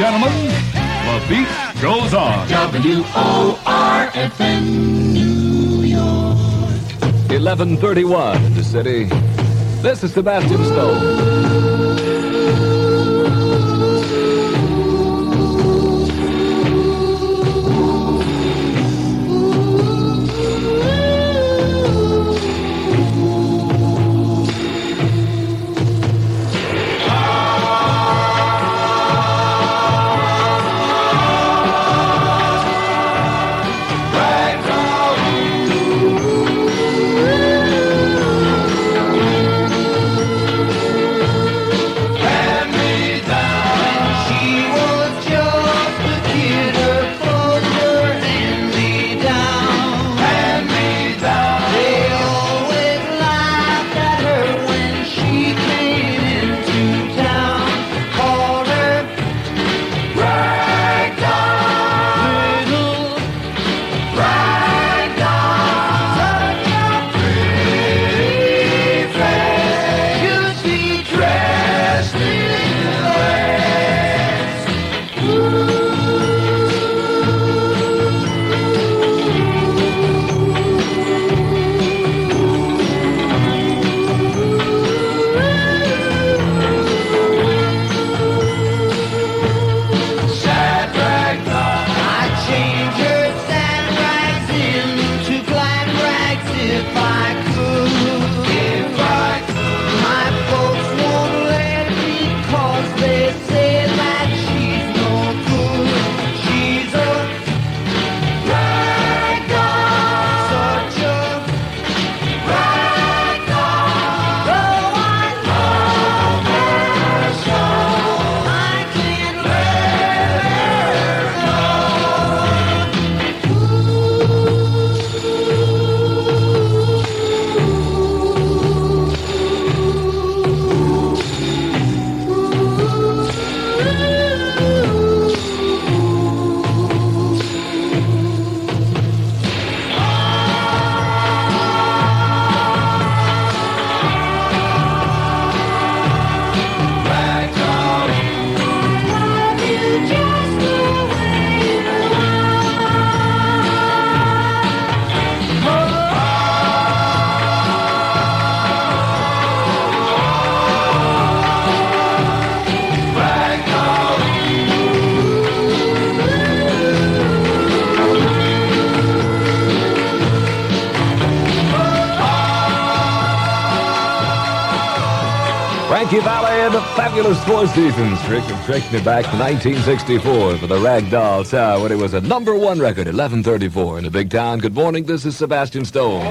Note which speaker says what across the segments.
Speaker 1: gentlemen, the beat goes on.
Speaker 2: WOR-FM, New York.
Speaker 3: 11:31 in the city. This is Sebastian Stone. Frankie Valli and the Fabulous Four Seasons, taking it back to 1964 for the Ragdoll Tower when it was a #1 record, 11:34 in the big town. Good morning, this is Sebastian Stone.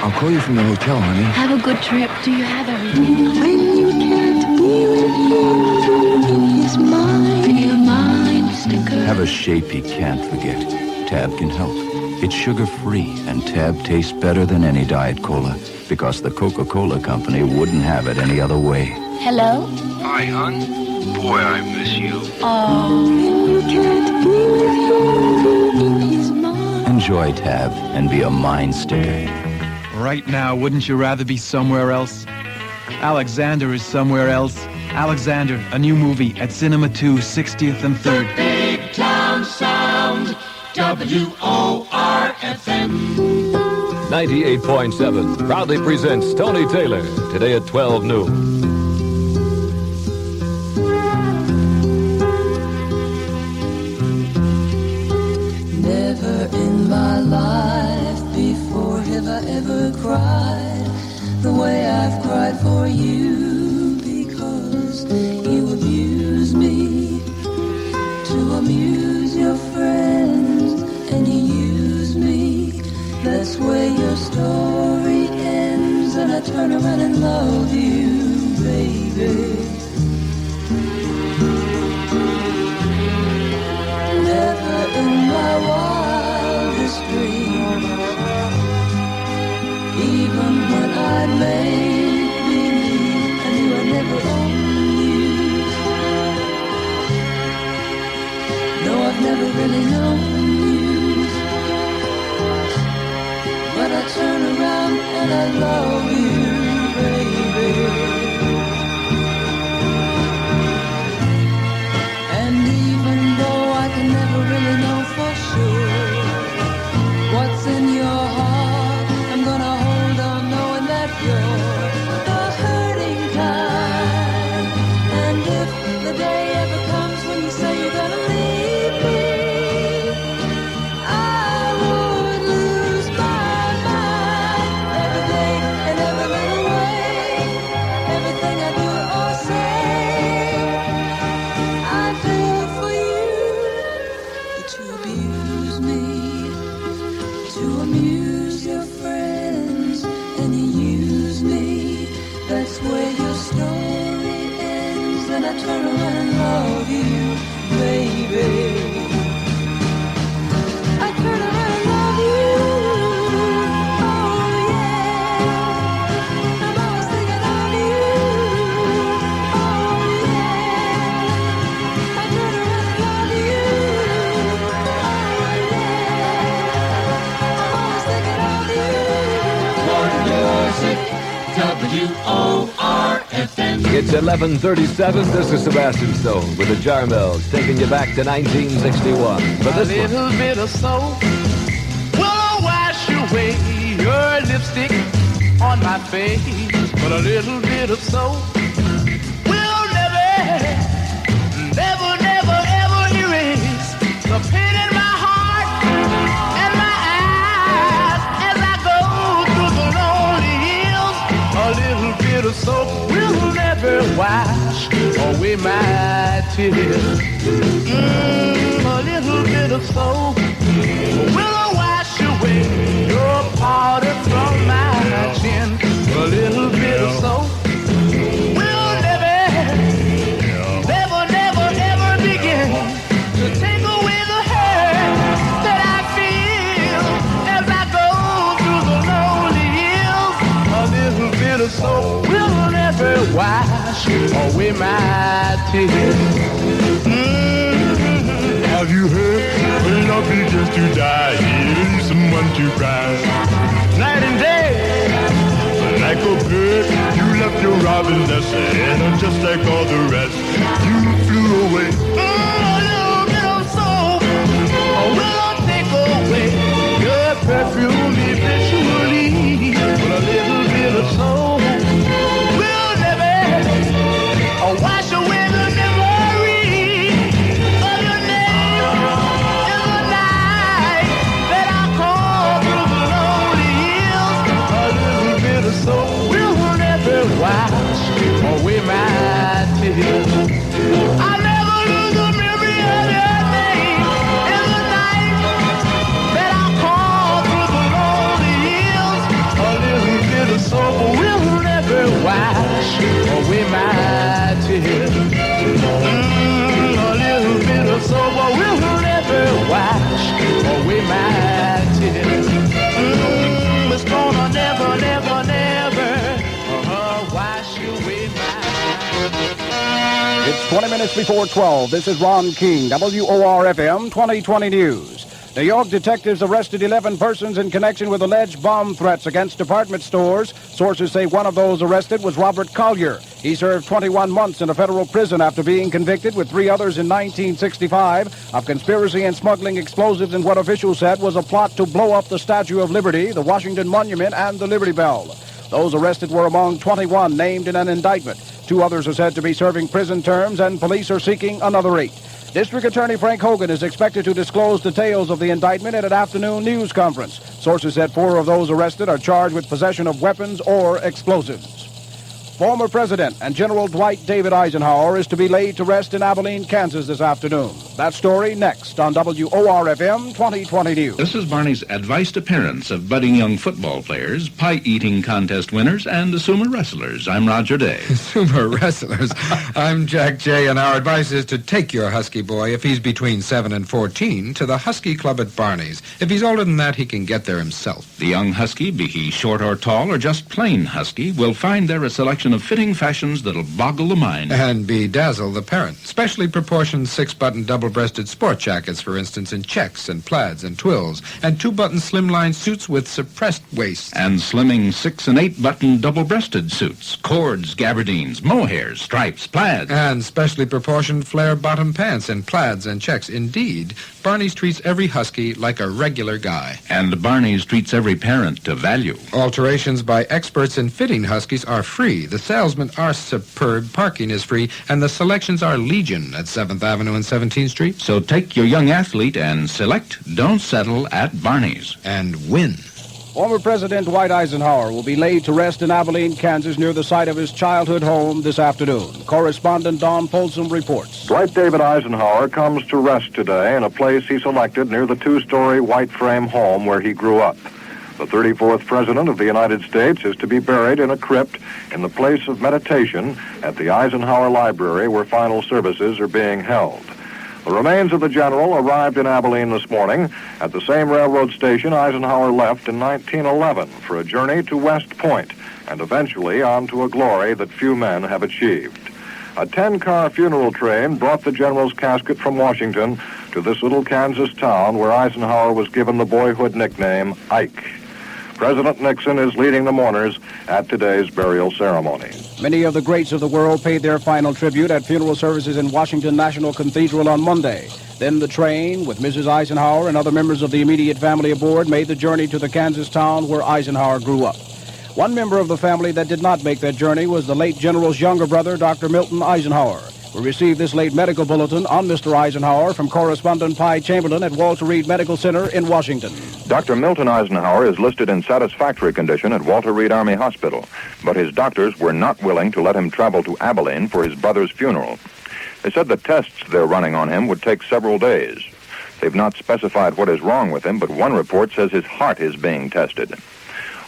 Speaker 4: I'll call you from the hotel, honey.
Speaker 5: Have a good trip. Do you have everything?
Speaker 6: When you can't be with him, he's mine.
Speaker 5: Be a mind sticker.
Speaker 4: Have a shape he can't forget. Tab can help. It's sugar-free, and Tab tastes better than any Diet Cola, because the Coca-Cola Company wouldn't have it any other way.
Speaker 5: Hello?
Speaker 7: Hi, hon. Boy, I miss you.
Speaker 5: Oh.
Speaker 6: You can't be with him, he's mine.
Speaker 4: Enjoy Tab and be a mind sticker.
Speaker 8: Right now, wouldn't you rather be somewhere else? Alexander is somewhere else. Alexander, a new movie at Cinema 2, 60th and 3rd.
Speaker 2: Big Town Sound, WOR-FM.
Speaker 3: 98.7 proudly presents Tony Taylor, today at 12 noon.
Speaker 6: Never in my life before have I ever cried the way I've cried for you, because you abuse me to amuse your friends, and you use me. That's where your story ends, and I turn around and love you, baby. Never in my wildest dream, even when I made believe I knew I'd never own you. No, I've never really known you, but I turn around and I love you, baby. And even
Speaker 2: WOR-FM.
Speaker 3: It's 11:37. This is Sebastian Stone with the Jarmels, taking you back to 1961. For this one.
Speaker 9: A little bit of soap will wash away your lipstick on my face. But a little bit of soap will never, ever erase the pain in my heart and my eyes as I go through the lonely hills. A little bit of soap will never wash away my tears. A little bit of soap will wash away your powder from my chin. A little bit of soap will never, ever begin to take away the hurt that I feel as I go through the lonely hills. A little bit of soap will never wash away my tears.
Speaker 10: Have you heard? When love begins to die, you need someone to cry. Night and day, like a bird, you left your robin nest, and just like all the rest, you flew away.
Speaker 9: A little bit of soap will take away your perfume eventually. But a little bit of soap will never wash away the memory of your name in the night that I called through the lonely hills. A little bit of soap will never wash away my tears. I never lose the memory of your name in the night that I called through the lonely hills. A little bit of soap will never wash away my tears. A little bit of soap will never wash away my tears. It's gonna never wash away my tears.
Speaker 11: It's 20 minutes before 12. This is Ron King, WOR-FM 2020 News. New York detectives arrested 11 persons in connection with alleged bomb threats against department stores. Sources say one of those arrested was Robert Collier. He served 21 months in a federal prison after being convicted with 3 others in 1965 of conspiracy and smuggling explosives in what officials said was a plot to blow up the Statue of Liberty, the Washington Monument, and the Liberty Bell. Those arrested were among 21 named in an indictment. 2 others are said to be serving prison terms, and police are seeking another 8. District Attorney Frank Hogan is expected to disclose details of the indictment at an afternoon news conference. Sources said 4 of those arrested are charged with possession of weapons or explosives. Former President and General Dwight David Eisenhower is to be laid to rest in Abilene, Kansas this afternoon. That story next on WOR-FM 2020 News.
Speaker 1: This is Barney's advised appearance of budding young football players, pie-eating contest winners, and the sumo wrestlers. I'm Roger Day.
Speaker 12: Sumo wrestlers. I'm Jack Jay, and our advice is to take your husky boy, if he's between 7 and 14, to the Husky Club at Barney's. If he's older than that, he can get there himself.
Speaker 1: The young husky, be he short or tall or just plain husky, will find there a selection of fitting fashions that'll boggle the mind.
Speaker 12: And bedazzle the parent. Specially proportioned 6-button double-breasted sport jackets, for instance, in checks and plaids and twills, and 2-button slimline suits with suppressed waists.
Speaker 1: And slimming 6- and 8-button double-breasted suits, cords, gabardines, mohairs, stripes, plaids.
Speaker 12: And specially proportioned flare bottom pants in plaids and checks. Indeed, Barney's treats every husky like a regular guy.
Speaker 1: And Barney's treats every parent to value.
Speaker 12: Alterations by experts in fitting huskies are free. The salesmen are superb, parking is free, and the selections are legion at 7th Avenue and 17th Street.
Speaker 1: So take your young athlete and select, don't settle at Barney's.
Speaker 12: And win.
Speaker 11: Former President Dwight Eisenhower will be laid to rest in Abilene, Kansas, near the site of his childhood home this afternoon. Correspondent Don Folsom reports.
Speaker 13: Dwight David Eisenhower comes to rest today in a place he selected near the 2-story white frame home where he grew up. The 34th President of the United States is to be buried in a crypt in the place of meditation at the Eisenhower Library, where final services are being held. The remains of the general arrived in Abilene this morning at the same railroad station Eisenhower left in 1911 for a journey to West Point and eventually on to a glory that few men have achieved. A 10-car funeral train brought the general's casket from Washington to this little Kansas town where Eisenhower was given the boyhood nickname Ike. President Nixon is leading the mourners at today's burial ceremony.
Speaker 11: Many of the greats of the world paid their final tribute at funeral services in Washington National Cathedral on Monday. Then the train, with Mrs. Eisenhower and other members of the immediate family aboard, made the journey to the Kansas town where Eisenhower grew up. One member of the family that did not make that journey was the late general's younger brother, Dr. Milton Eisenhower. We received this late medical bulletin on Mr. Eisenhower from correspondent Pi Chamberlain at Walter Reed Medical Center in Washington.
Speaker 13: Dr. Milton Eisenhower is listed in satisfactory condition at Walter Reed Army Hospital, but his doctors were not willing to let him travel to Abilene for his brother's funeral. They said the tests they're running on him would take several days. They've not specified what is wrong with him, but one report says his heart is being tested.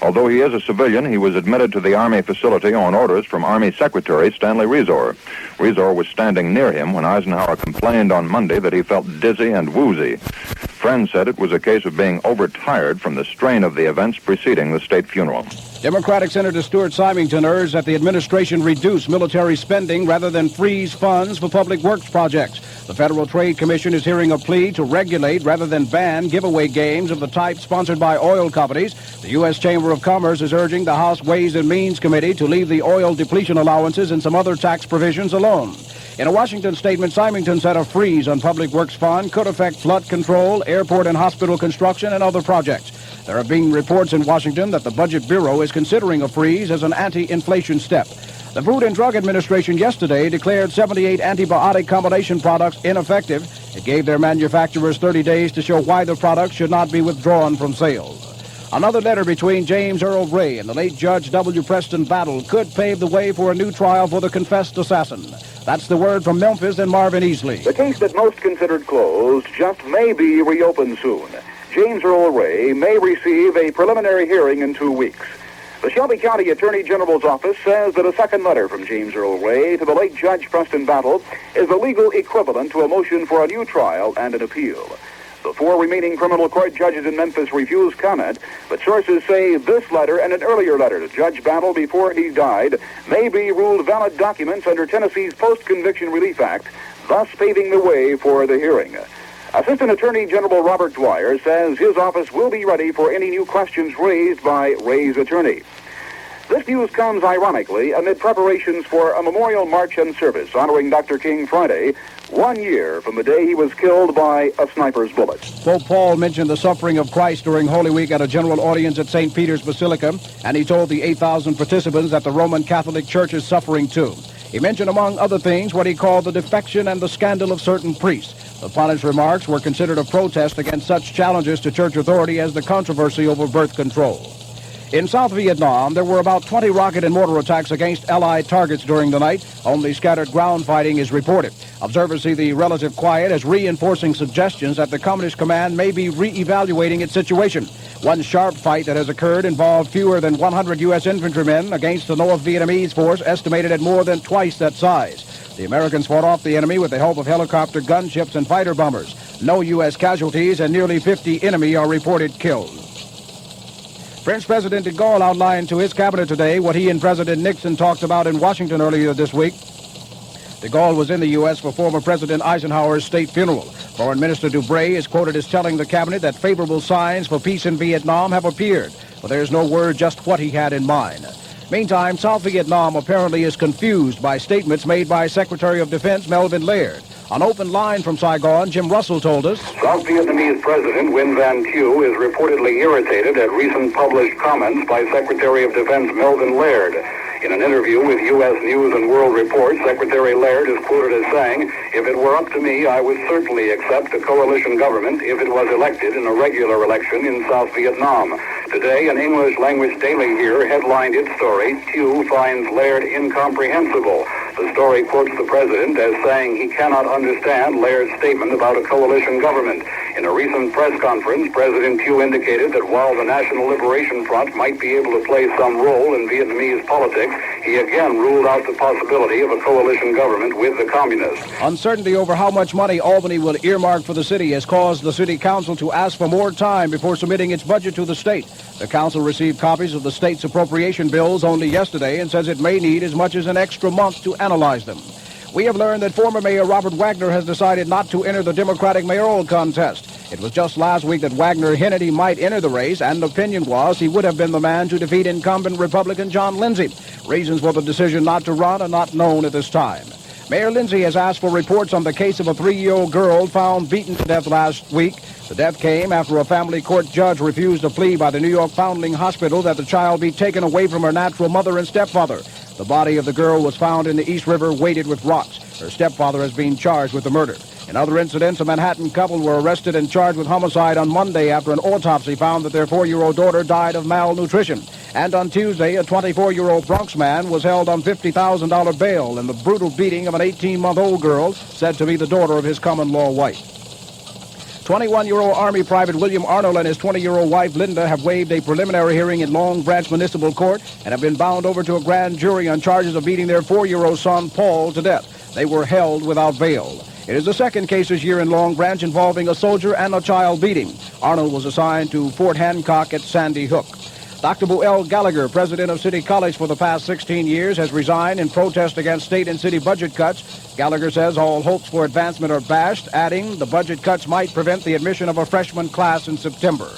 Speaker 13: Although he is a civilian, he was admitted to the Army facility on orders from Army Secretary Stanley Resor. Resor was standing near him when Eisenhower complained on Monday that he felt dizzy and woozy. Friends said it was a case of being overtired from the strain of the events preceding the state funeral.
Speaker 11: Democratic Senator Stuart Symington urged that the administration reduce military spending rather than freeze funds for public works projects. The Federal Trade Commission is hearing a plea to regulate rather than ban giveaway games of the type sponsored by oil companies. The U.S. Chamber of Commerce is urging the House Ways and Means Committee to leave the oil depletion allowances and some other tax provisions alone. In a Washington statement, Symington said a freeze on public works fund could affect flood control, airport and hospital construction, and other projects. There have been reports in Washington that the Budget Bureau is considering a freeze as an anti-inflation step. The Food and Drug Administration yesterday declared 78 antibiotic combination products ineffective. It gave their manufacturers 30 days to show why the products should not be withdrawn from sales. Another letter between James Earl Ray and the late Judge W. Preston Battle could pave the way for a new trial for the confessed assassin. That's the word from Memphis and Marvin Easley.
Speaker 14: The case that most considered closed just may be reopened soon. James Earl Ray may receive a preliminary hearing in 2 weeks. The Shelby County Attorney General's office says that a second letter from James Earl Ray to the late Judge Preston Battle is a legal equivalent to a motion for a new trial and an appeal. The 4 remaining criminal court judges in Memphis refused comment, but sources say this letter and an earlier letter to Judge Battle before he died may be ruled valid documents under Tennessee's Post-Conviction Relief Act, thus paving the way for the hearing. Assistant Attorney General Robert Dwyer says his office will be ready for any new questions raised by Ray's attorney. This news comes ironically amid preparations for a memorial march and service honoring Dr. King Friday, 1 year from the day he was killed by a sniper's bullet.
Speaker 11: Pope Paul mentioned the suffering of Christ during Holy Week at a general audience at St. Peter's Basilica, and he told the 8,000 participants that the Roman Catholic Church is suffering too. He mentioned, among other things, what he called the defection and the scandal of certain priests. The Pontiff's remarks were considered a protest against such challenges to church authority as the controversy over birth control. In South Vietnam, there were about 20 rocket and mortar attacks against Allied targets during the night. Only scattered ground fighting is reported. Observers see the relative quiet as reinforcing suggestions that the Communist Command may be re-evaluating its situation. One sharp fight that has occurred involved fewer than 100 U.S. infantrymen against the North Vietnamese force estimated at more than twice that size. The Americans fought off the enemy with the help of helicopter gunships and fighter bombers. No U.S. casualties and nearly 50 enemy are reported killed. French President de Gaulle outlined to his cabinet today what he and President Nixon talked about in Washington earlier this week. De Gaulle was in the U.S. for former President Eisenhower's state funeral. Foreign Minister Dubray is quoted as telling the cabinet that favorable signs for peace in Vietnam have appeared, but there's no word just what he had in mind. Meantime, South Vietnam apparently is confused by statements made by Secretary of Defense Melvin Laird. On open line from Saigon, Jim Russell told us,
Speaker 14: South Vietnamese President Nguyen Van Thieu is reportedly irritated at recent published comments by Secretary of Defense Melvin Laird. In an interview with U.S. News and World Report, Secretary Laird is quoted as saying, "If it were up to me, I would certainly accept a coalition government if it was elected in a regular election in South Vietnam." Today, an English-language daily here headlined its story, "Thieu finds Laird incomprehensible." The story quotes the president as saying he cannot understand Laird's statement about a coalition government. In a recent press conference, President Thieu indicated that while the National Liberation Front might be able to play some role in Vietnamese politics, he again ruled out the possibility of a coalition government with the communists.
Speaker 11: Uncertainty over how much money Albany will earmark for the city has caused the city council to ask for more time before submitting its budget to the state. The council received copies of the state's appropriation bills only yesterday and says it may need as much as an extra month to analyze them. We have learned that former Mayor Robert Wagner has decided not to enter the Democratic mayoral contest. It was just last week that Wagner hinted he might enter the race, and the opinion was he would have been the man to defeat incumbent Republican John Lindsay. Reasons for the decision not to run are not known at this time. Mayor Lindsay has asked for reports on the case of a 3-year-old girl found beaten to death last week. The death came after a family court judge refused a plea by the New York Foundling Hospital that the child be taken away from her natural mother and stepfather. The body of the girl was found in the East River, weighted with rocks. Her stepfather has been charged with the murder. In other incidents, a Manhattan couple were arrested and charged with homicide on Monday after an autopsy found that their 4-year-old daughter died of malnutrition. And on Tuesday, a 24-year-old Bronx man was held on $50,000 bail in the brutal beating of an 18-month-old girl said to be the daughter of his common-law wife. 21-year-old Army Private William Arnold and his 20-year-old wife Linda have waived a preliminary hearing in Long Branch Municipal Court and have been bound over to a grand jury on charges of beating their 4-year-old son Paul to death. They were held without bail. It is the second case this year in Long Branch involving a soldier and a child beating. Arnold was assigned to Fort Hancock at Sandy Hook. Dr. Buell Gallagher, president of City College for the past 16 years, has resigned in protest against state and city budget cuts. Gallagher says all hopes for advancement are dashed, adding the budget cuts might prevent the admission of a freshman class in September.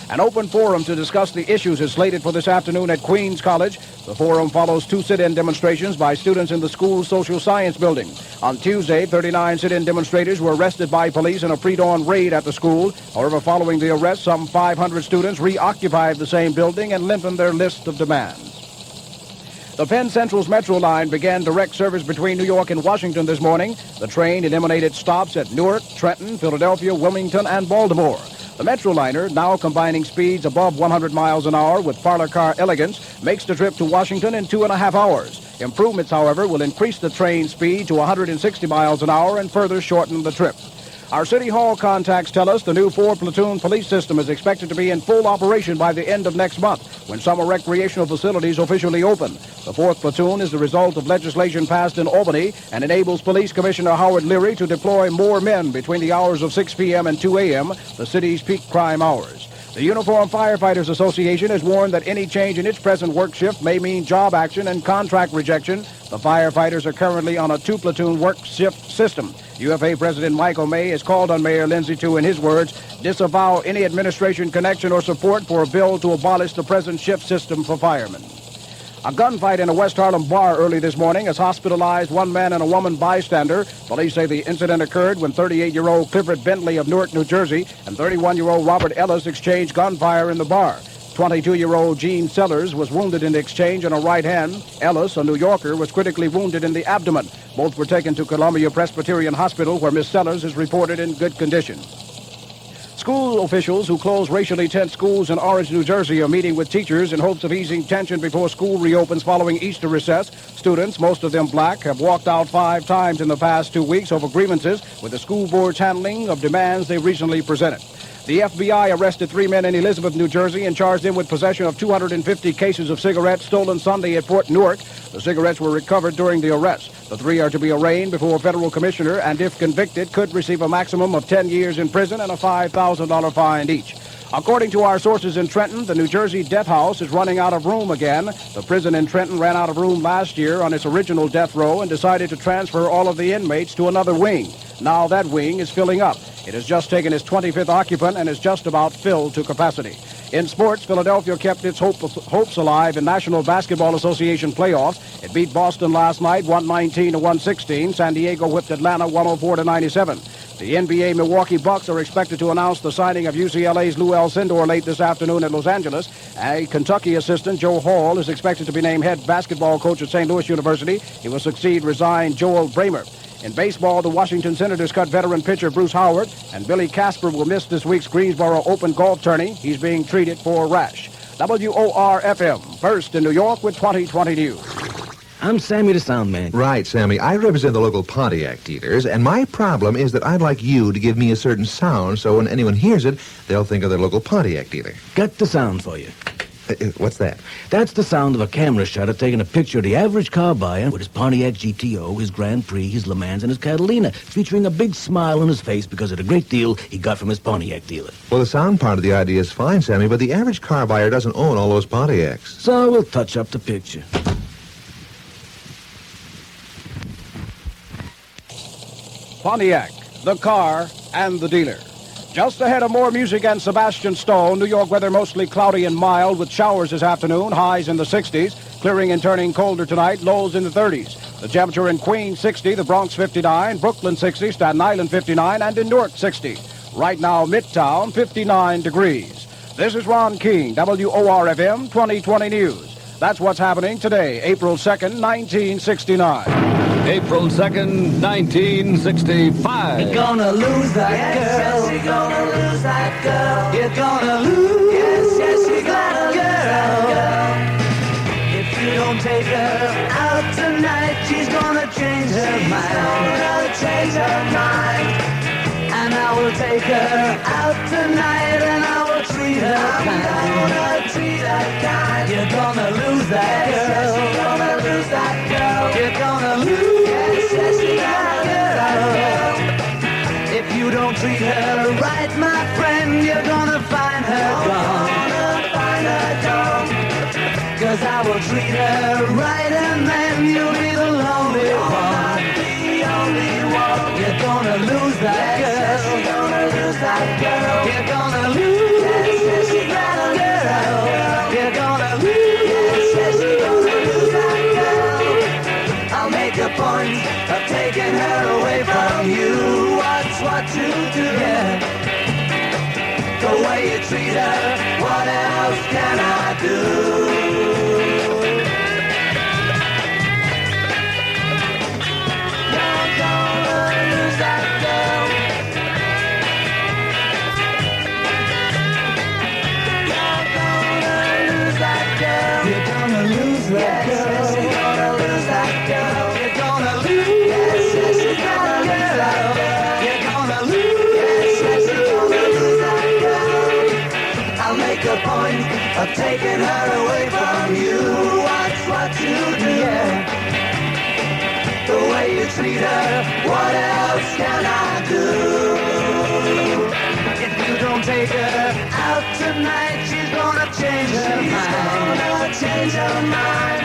Speaker 11: An open forum to discuss the issues is slated for this afternoon at Queens College. The forum follows 2 sit-in demonstrations by students in the school's social science building. On Tuesday, 39 sit-in demonstrators were arrested by police in a pre-dawn raid at the school. However, following the arrest, some 500 students reoccupied the same building and lengthened their list of demands. The Penn Central's Metro line began direct service between New York and Washington this morning. The train eliminated stops at Newark, Trenton, Philadelphia, Wilmington, and Baltimore. The Metroliner, now combining speeds above 100 miles an hour with parlor car elegance, makes the trip to Washington in 2.5 hours. Improvements, however, will increase the train speed to 160 miles an hour and further shorten the trip. Our City Hall contacts tell us the new 4-platoon police system is expected to be in full operation by the end of next month, when summer recreational facilities officially open. The 4th platoon is the result of legislation passed in Albany and enables Police Commissioner Howard Leary to deploy more men between the hours of 6 p.m. and 2 a.m., the city's peak crime hours. The Uniformed Firefighters Association has warned that any change in its present work shift may mean job action and contract rejection. The firefighters are currently on a 2-platoon work shift system. UFA President Michael May has called on Mayor Lindsay to, in his words, disavow any administration connection or support for a bill to abolish the present shift system for firemen. A gunfight in a West Harlem bar early this morning has hospitalized 1 man and a woman bystander. Police say the incident occurred when 38-year-old Clifford Bentley of Newark, New Jersey, and 31-year-old Robert Ellis exchanged gunfire in the bar. 22-year-old Gene Sellers was wounded in the exchange on a right hand. Ellis, a New Yorker, was critically wounded in the abdomen. Both were taken to Columbia Presbyterian Hospital, where Miss Sellers is reported in good condition. School officials who closed racially tense schools in Orange, New Jersey, are meeting with teachers in hopes of easing tension before school reopens following Easter recess. Students, most of them black, have walked out 5 times in the past 2 weeks over grievances with the school board's handling of demands they recently presented. The FBI arrested 3 men in Elizabeth, New Jersey, and charged them with possession of 250 cases of cigarettes stolen Sunday at Fort Newark. The cigarettes were recovered during the arrest. The 3 are to be arraigned before a federal commissioner and, if convicted, could receive a maximum of 10 years in prison and a $5,000 fine each. According to our sources in Trenton, the New Jersey death house is running out of room again. The prison in Trenton ran out of room last year on its original death row and decided to transfer all of the inmates to another wing. Now that wing is filling up. It has just taken its 25th occupant and is just about filled to capacity. In sports, Philadelphia kept its hopes alive in National Basketball Association playoffs. It beat Boston last night, 119-116. San Diego whipped Atlanta 104-97. The NBA Milwaukee Bucks are expected to announce the signing of UCLA's Lou Alcindor late this afternoon in Los Angeles. A Kentucky assistant, Joe Hall, is expected to be named head basketball coach at St. Louis University. He will succeed resigned Joel Bramer. In baseball, the Washington Senators cut veteran pitcher Bruce Howard, and Billy Casper will miss this week's Greensboro Open golf tourney. He's being treated for a rash. WOR-FM, first in New York with 2020 News.
Speaker 15: I'm Sammy the Sound Man.
Speaker 16: Right, Sammy. I represent the local Pontiac dealers, and my problem is that I'd like you to give me a certain sound so when anyone hears it, they'll think of their local Pontiac dealer.
Speaker 15: Got the sound for you.
Speaker 16: What's that?
Speaker 15: That's the sound of a camera shutter taking a picture of the average car buyer with his Pontiac GTO, his Grand Prix, his Le Mans, and his Catalina, featuring a big smile on his face because of the great deal he got from his Pontiac dealer.
Speaker 16: Well, the sound part of the idea is fine, Sammy, but the average car buyer doesn't own all those Pontiacs.
Speaker 15: So we'll touch up the picture.
Speaker 11: Pontiac, the car and the dealer. Just ahead of more music and Sebastian Stone, New York weather mostly cloudy and mild with showers this afternoon, highs in the 60s, clearing and turning colder tonight, lows in the 30s. The temperature in Queens 60, the Bronx 59, Brooklyn 60, Staten Island 59, and in Newark 60. Right now, Midtown 59 degrees. This is Ron King, WOR-FM 2020 News. That's what's happening today, April 2nd, 1969.
Speaker 3: April 2nd, 1965.
Speaker 6: You're gonna lose that girl. Yes, you're gonna lose that girl. You're gonna lose. Yes, you're gonna lose that girl. If you don't take her out tonight, she's gonna change her mind. She's gonna change her mind. And I will take her out tonight, and I will treat her kind. I'm gonna treat her kind. You're gonna lose that girl. Yes, you're gonna lose that girl. You're gonna lose. Yes, you're gonna lose that girl. If you don't treat her right, my friend, you're gonna find her gone. You're gonna find her gone. 'Cause I will treat her right, and then you'll be the lonely one. The only one. You're gonna lose that girl. Yes, you're gonna lose that girl. You're gonna lose. Yes, you're gonna lose that girl. You're gonna lose. Yes, you're gonna lose that girl. I'll make a point of taking her away from you. Watch what you do. Yeah. The way you treat her, what else can I do? A point of taking her away from you. Watch what you do. Yeah. The way you treat her, what else can I do? If you don't take her out tonight, she's gonna change her mind. She's gonna change her mind.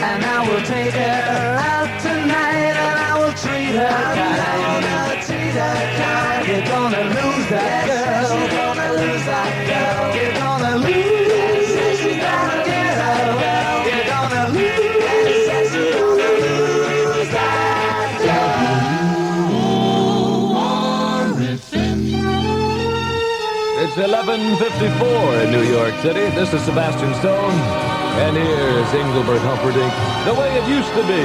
Speaker 6: And I will take her out tonight, and I will treat her kind. I'm gonna treat her kind. You're gonna lose that girl. Yes, you're gonna lose that girl. You're gonna lose. Yes, you're gonna get her. You're gonna lose. Yes, you're gonna lose that girl.
Speaker 3: It's 11:54 in New York City. This is Sebastian Stone, and here's Engelbert Humperdinck, The Way It Used to Be.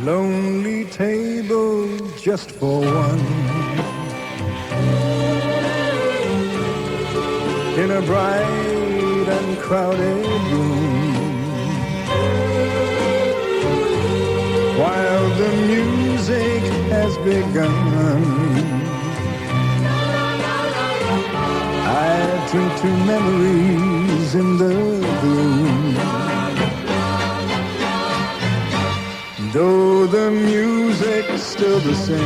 Speaker 17: Lonely table just for one, in a bright and crowded room, while the music has begun. I drink to memories in the gloom. Though the music's still the same,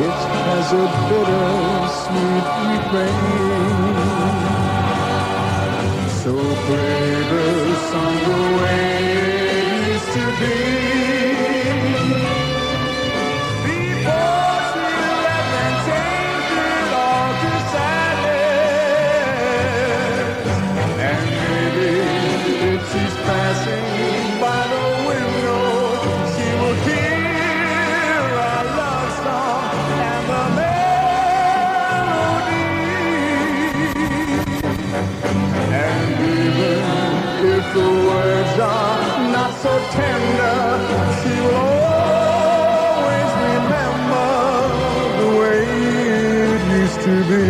Speaker 17: it has a bittersweet refrain. So play the song the way it used to be, before she left and changed it all to sadness. And maybe if she's passing by the window, she will hear our love song and the melody. And even if the words are not so tender, she will always remember the way it used to be.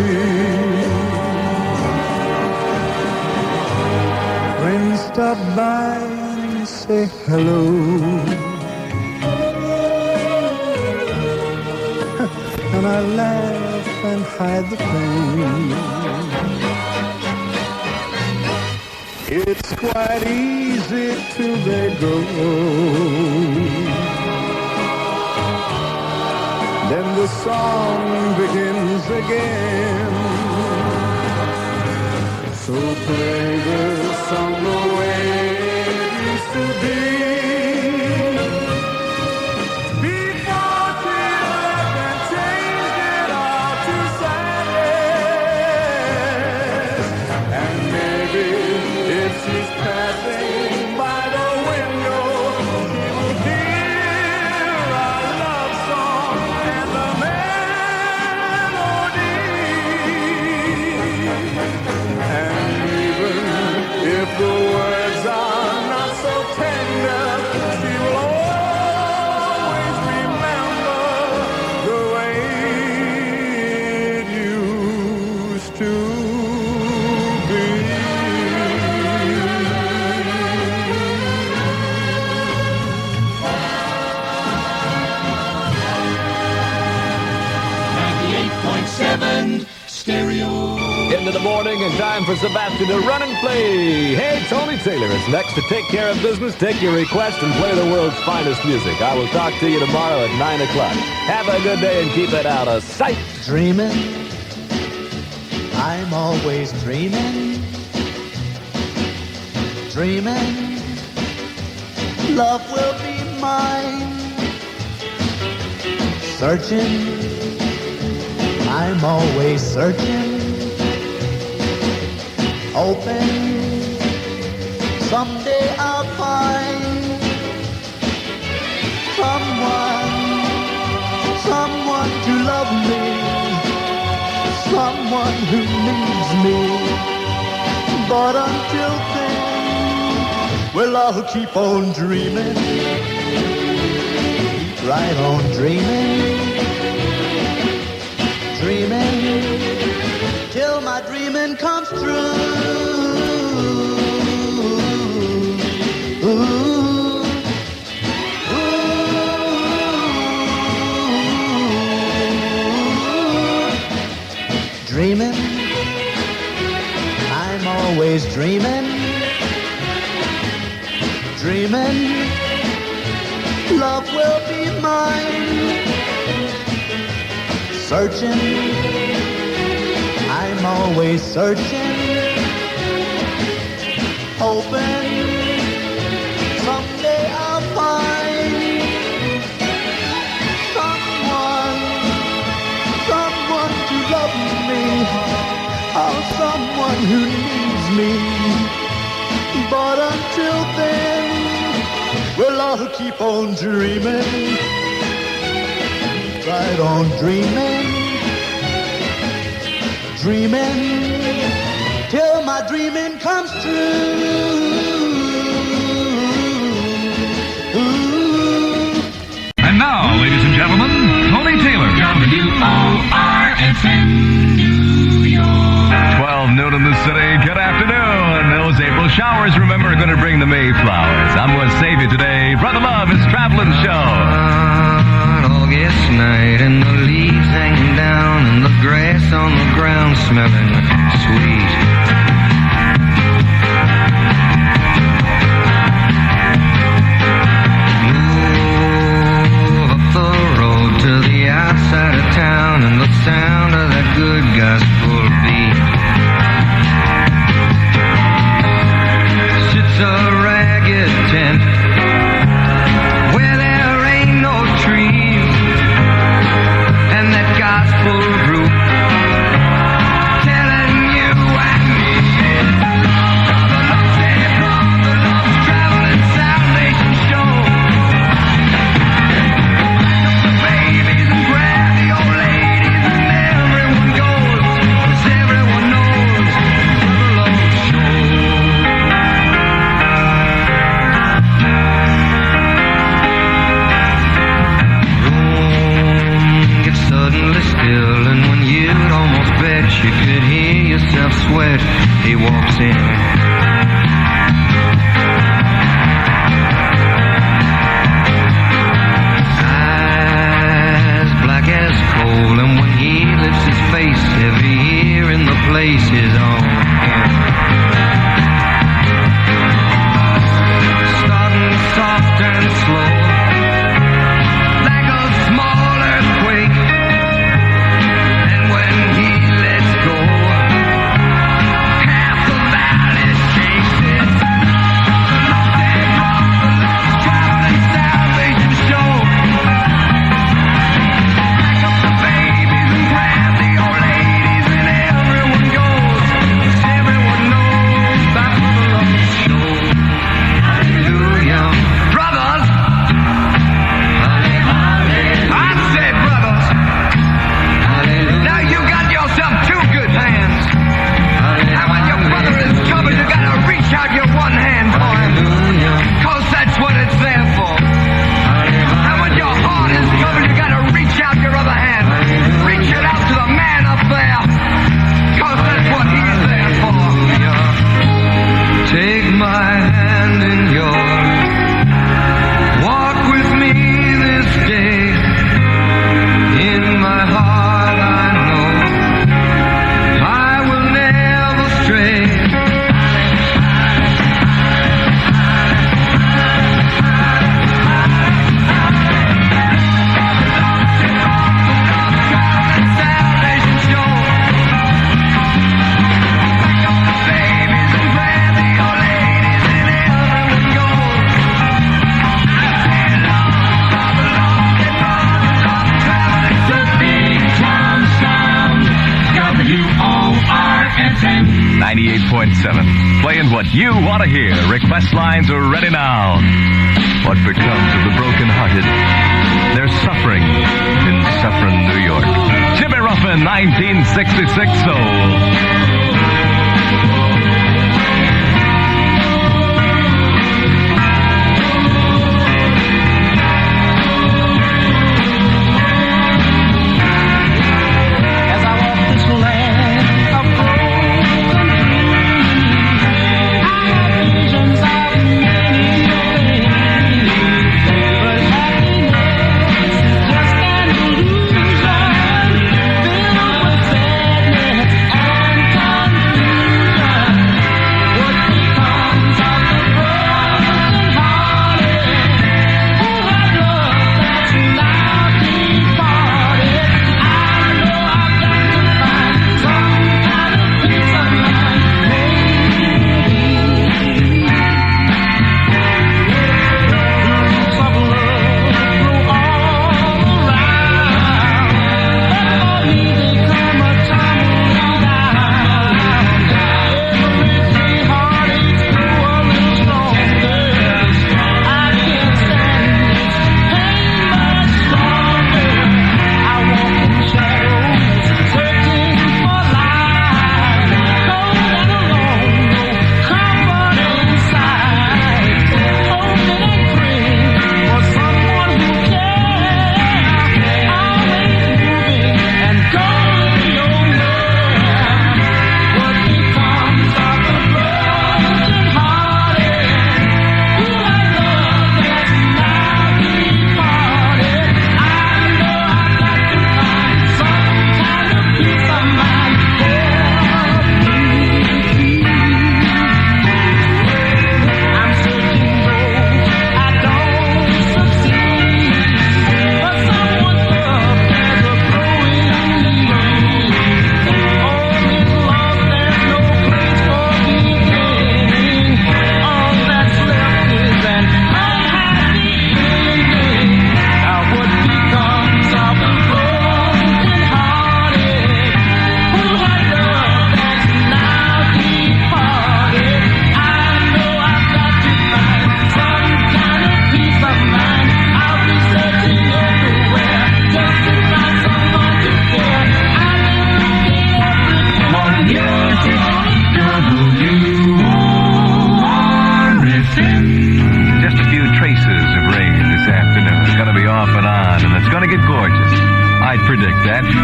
Speaker 17: Friends stop by and say hello, and I laugh and hide the pain. It's quite easy till they go. Then the song begins again. So play the song the way it used used to be. Before she left and changed it all to sadness. And maybe if she's passing by the window, she will hear our love song and the melody. And even if the words are not so tender, she will always remember the way it used to be.
Speaker 2: 98.7 stereo.
Speaker 3: Into the morning and time for Sebastian to run and play. Hey, Tony Taylor is next to take care of business, take your request, and play the world's finest music. I will talk to you tomorrow at 9 o'clock. Have a good day and keep it out of sight.
Speaker 18: Dreaming, I'm always dreaming. Dreaming, love will be mine. Searching, I'm always searching. Hoping someday I'll find someone to love me, someone who needs me. But until then, well, I'll keep on dreaming, keep right on dreaming, dreaming till my dreaming comes true. Dreaming, I'm always dreaming. Dreaming, love will be mine. Searching, I'm always searching. Hoping someday I'll find someone to love me, oh, someone who needs me. But until then, well, I'll keep on dreaming, keep right on dreaming, dreaming till my dreaming comes true.
Speaker 19: And now, ladies and gentlemen, Tony Taylor. WOR-FM, New York.
Speaker 20: 12 noon in the city. Good afternoon. Those April showers, remember, are going to bring the Mayflowers. I'm going to save you today. Brother Love is Traveling Show.
Speaker 21: August night and the leaves hanging down and the grass on the ground smelling sweet. To the outside of town and the sound of that good gospel beat. Sits a ragged tent where there ain't no trees, and that gospel group telling you and me the love's traveling salvation show. You could hear yourself sweat. He walks in. Eyes black as coal, and when he lifts his face, every ear in the place is on him. Starting soft and slow, like a small earthquake. And when he lets go, half the valley
Speaker 20: 88.7. Playing what you want to hear. Request lines are ready now. What becomes of the broken-hearted? They're suffering in suffering New York. Jimmy Ruffin, 1966 Soul.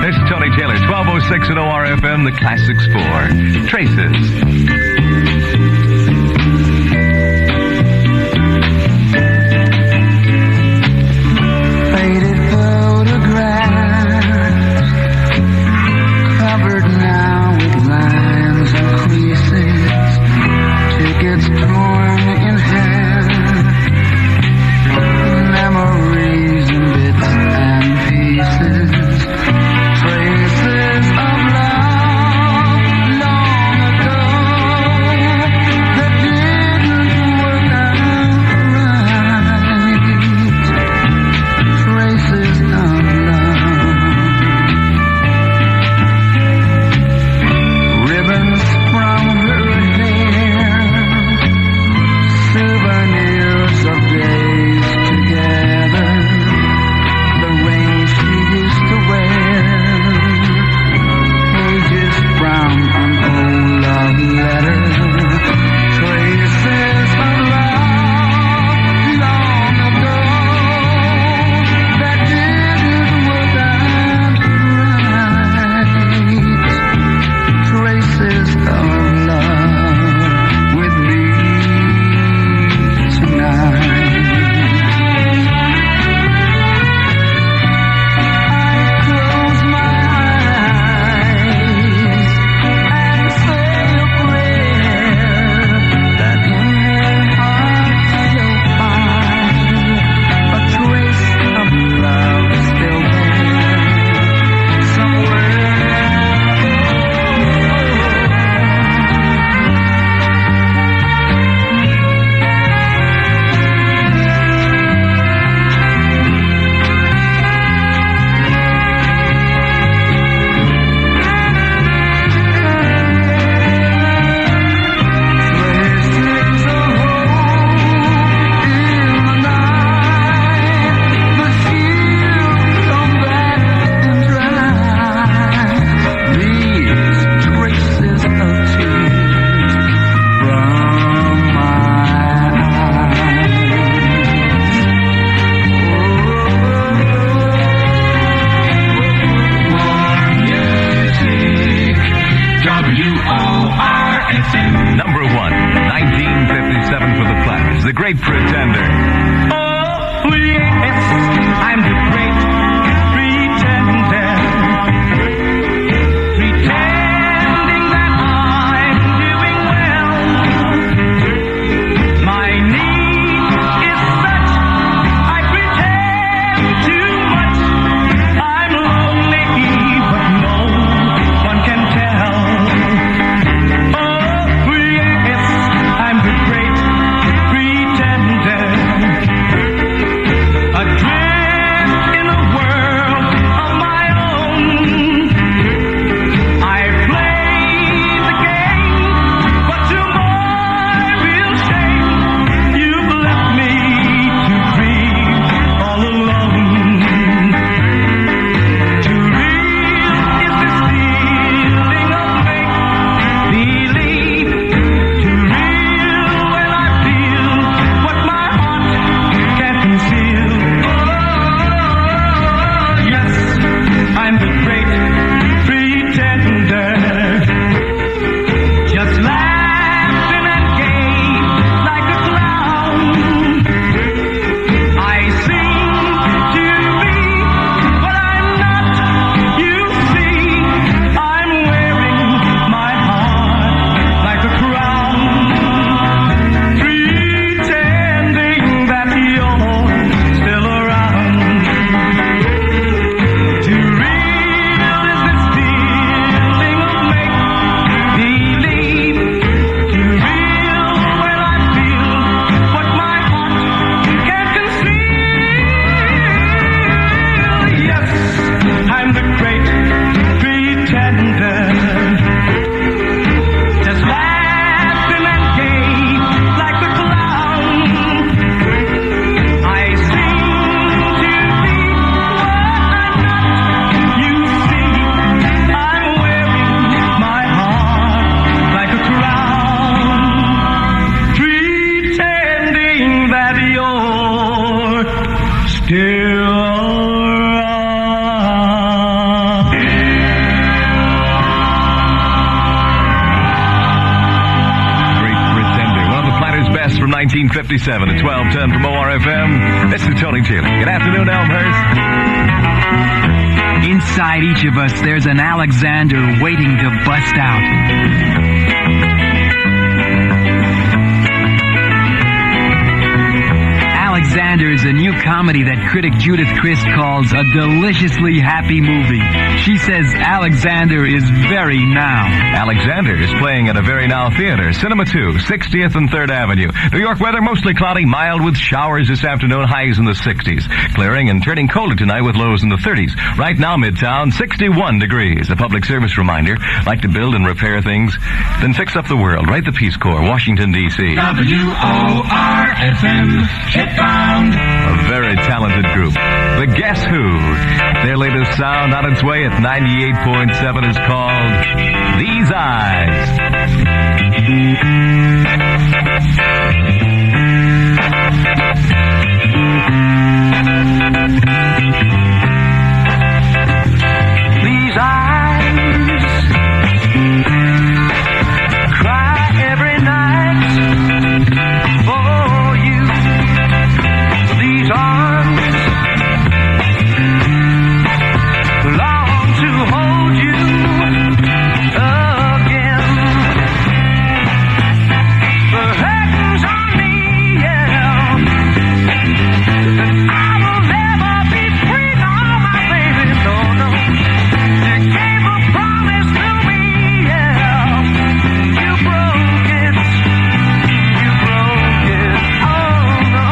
Speaker 20: This is Tony Taylor, 1206 at WOR-FM, the Classics 4. Traces.
Speaker 6: Traces of love long ago.
Speaker 20: 57 at 1210 from WOR-FM. This is Tony Taylor. Good afternoon, Elmhurst.
Speaker 8: Inside each of us, there's an Alexander waiting to bust out. Alexander is a new comedy that critic Judith Crist calls a deliciously happy movie. She says Alexander is very now.
Speaker 20: Alexander is playing at a Very Now Theater, Cinema 2, 60th and 3rd Avenue. New York weather mostly cloudy, mild with showers this afternoon, highs in the 60s. Clearing and turning colder tonight with lows in the 30s. Right now, Midtown, 61 degrees. A public service reminder, like to build and repair things? Then fix up the world. Write the Peace Corps, Washington, D.C.
Speaker 2: WOR-FM, Hipbound.
Speaker 20: A very talented group. The Guess Who. Their latest sound on its way at 98.7 is called These Eyes.
Speaker 21: These eyes cry every night for you. These arms long to hold you again. The heavens on me, yeah. And I will never be free, no, my baby, no, no. You gave a promise to me, yeah. You broke it, oh no.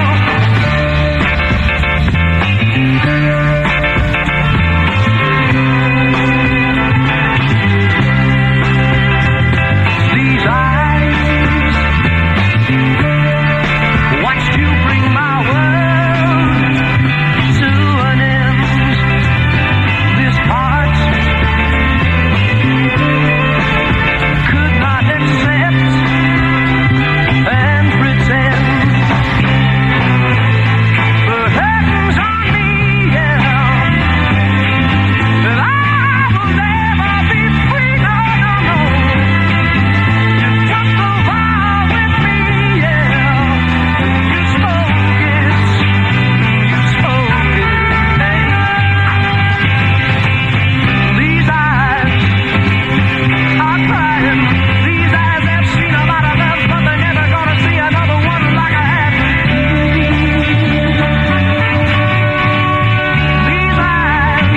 Speaker 21: These eyes watched you bring my world to an end. This heart could not accept and pretend. The heavens on me, yeah. That I will never be free, no, no, no. You took the vow with me, yeah. You spoke it, hey. These eyes are crying. These eyes have seen a lot of love, but they're never gonna see another one like I have. These eyes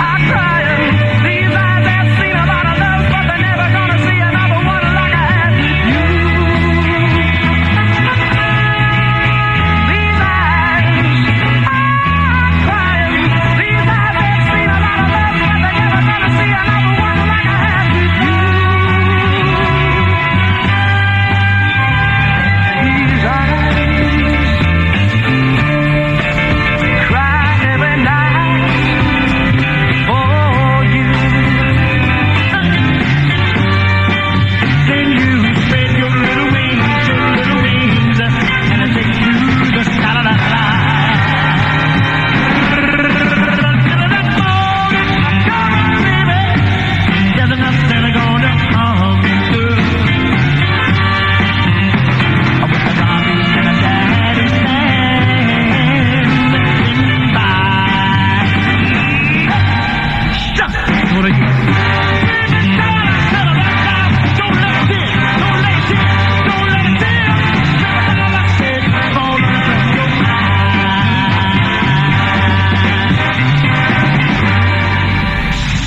Speaker 21: are crying. These eyes have seen a lot of love, but they're never gonna see another one like I have. These eyes are crying. These eyes have seen a lot of love, but they're never gonna see another one like I have. These eyes cry every night for you. Then you spread your little wings, and I take you to the sky. There's nothing gonna harm you. With a zombie and a daddy standing by. Shut up! What are you? Don't let it in. Don't let it in. Don't let it in. I said, falling from your eyes.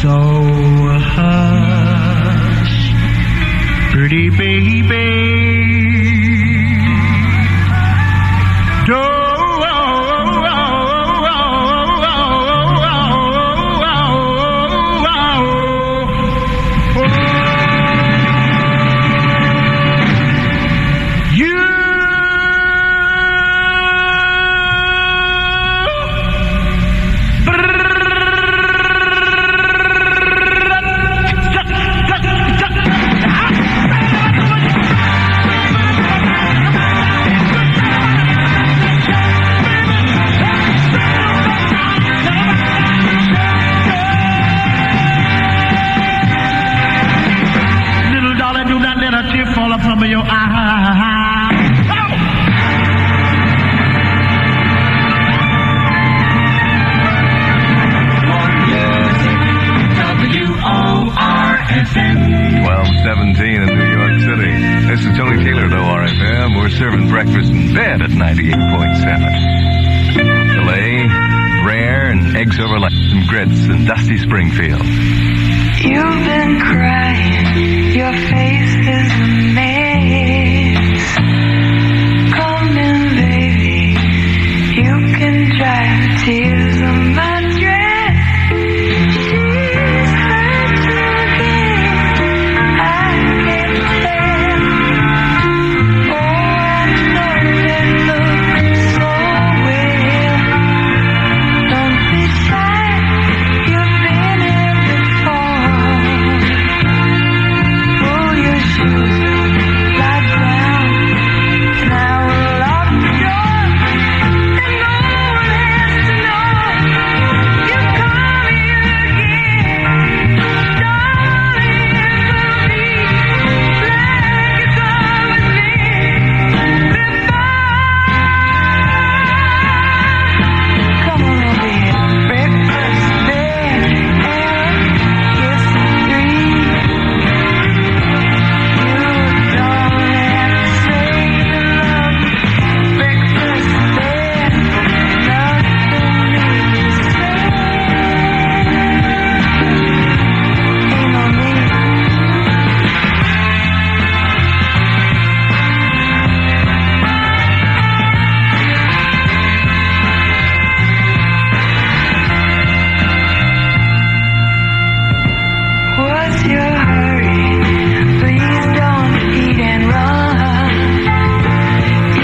Speaker 21: So hush, pretty baby. You
Speaker 20: 8:17 in New York City. This is Tony Taylor at WOR-FM. We're serving breakfast in bed at 98.7. Filet, rare, and eggs over light, and grits in dusty Springfield.
Speaker 6: You've been crying, your face is a maze. Come in, baby, you can dry the tears on my dress. She's hurt you again, I can't tell. Oh, I know that looks so well. Don't be shy, you've been here before. Pull your shoes up, lie down, and I will lock the door, and no one has to know you come here again. Darling, it will be like it's always been before. Come on over here, breakfast, bed, and kiss and three. You don't have to say you love me. Breakfast, bed, nothing new to say. Ain't no need. What's your hurry? Please don't eat and run.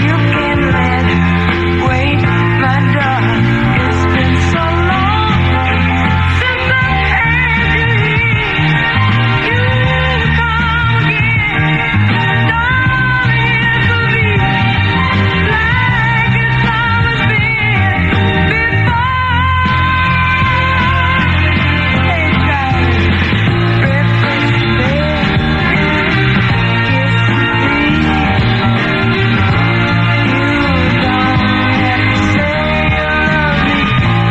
Speaker 6: You can let her wait, my darling. It's been so long since I had you here. You come again, darling. It will be like it's always been before. Hey, Charlie. Breakfast, bed, kiss and three. You don't have to say you love me.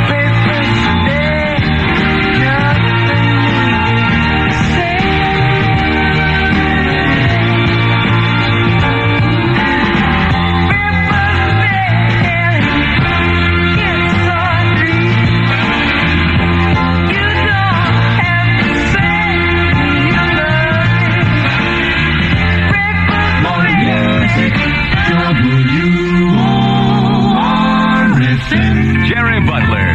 Speaker 6: Breakfast, bed, nothing new to say.
Speaker 2: Morning music, WOR-FM.
Speaker 20: Jerry Butler.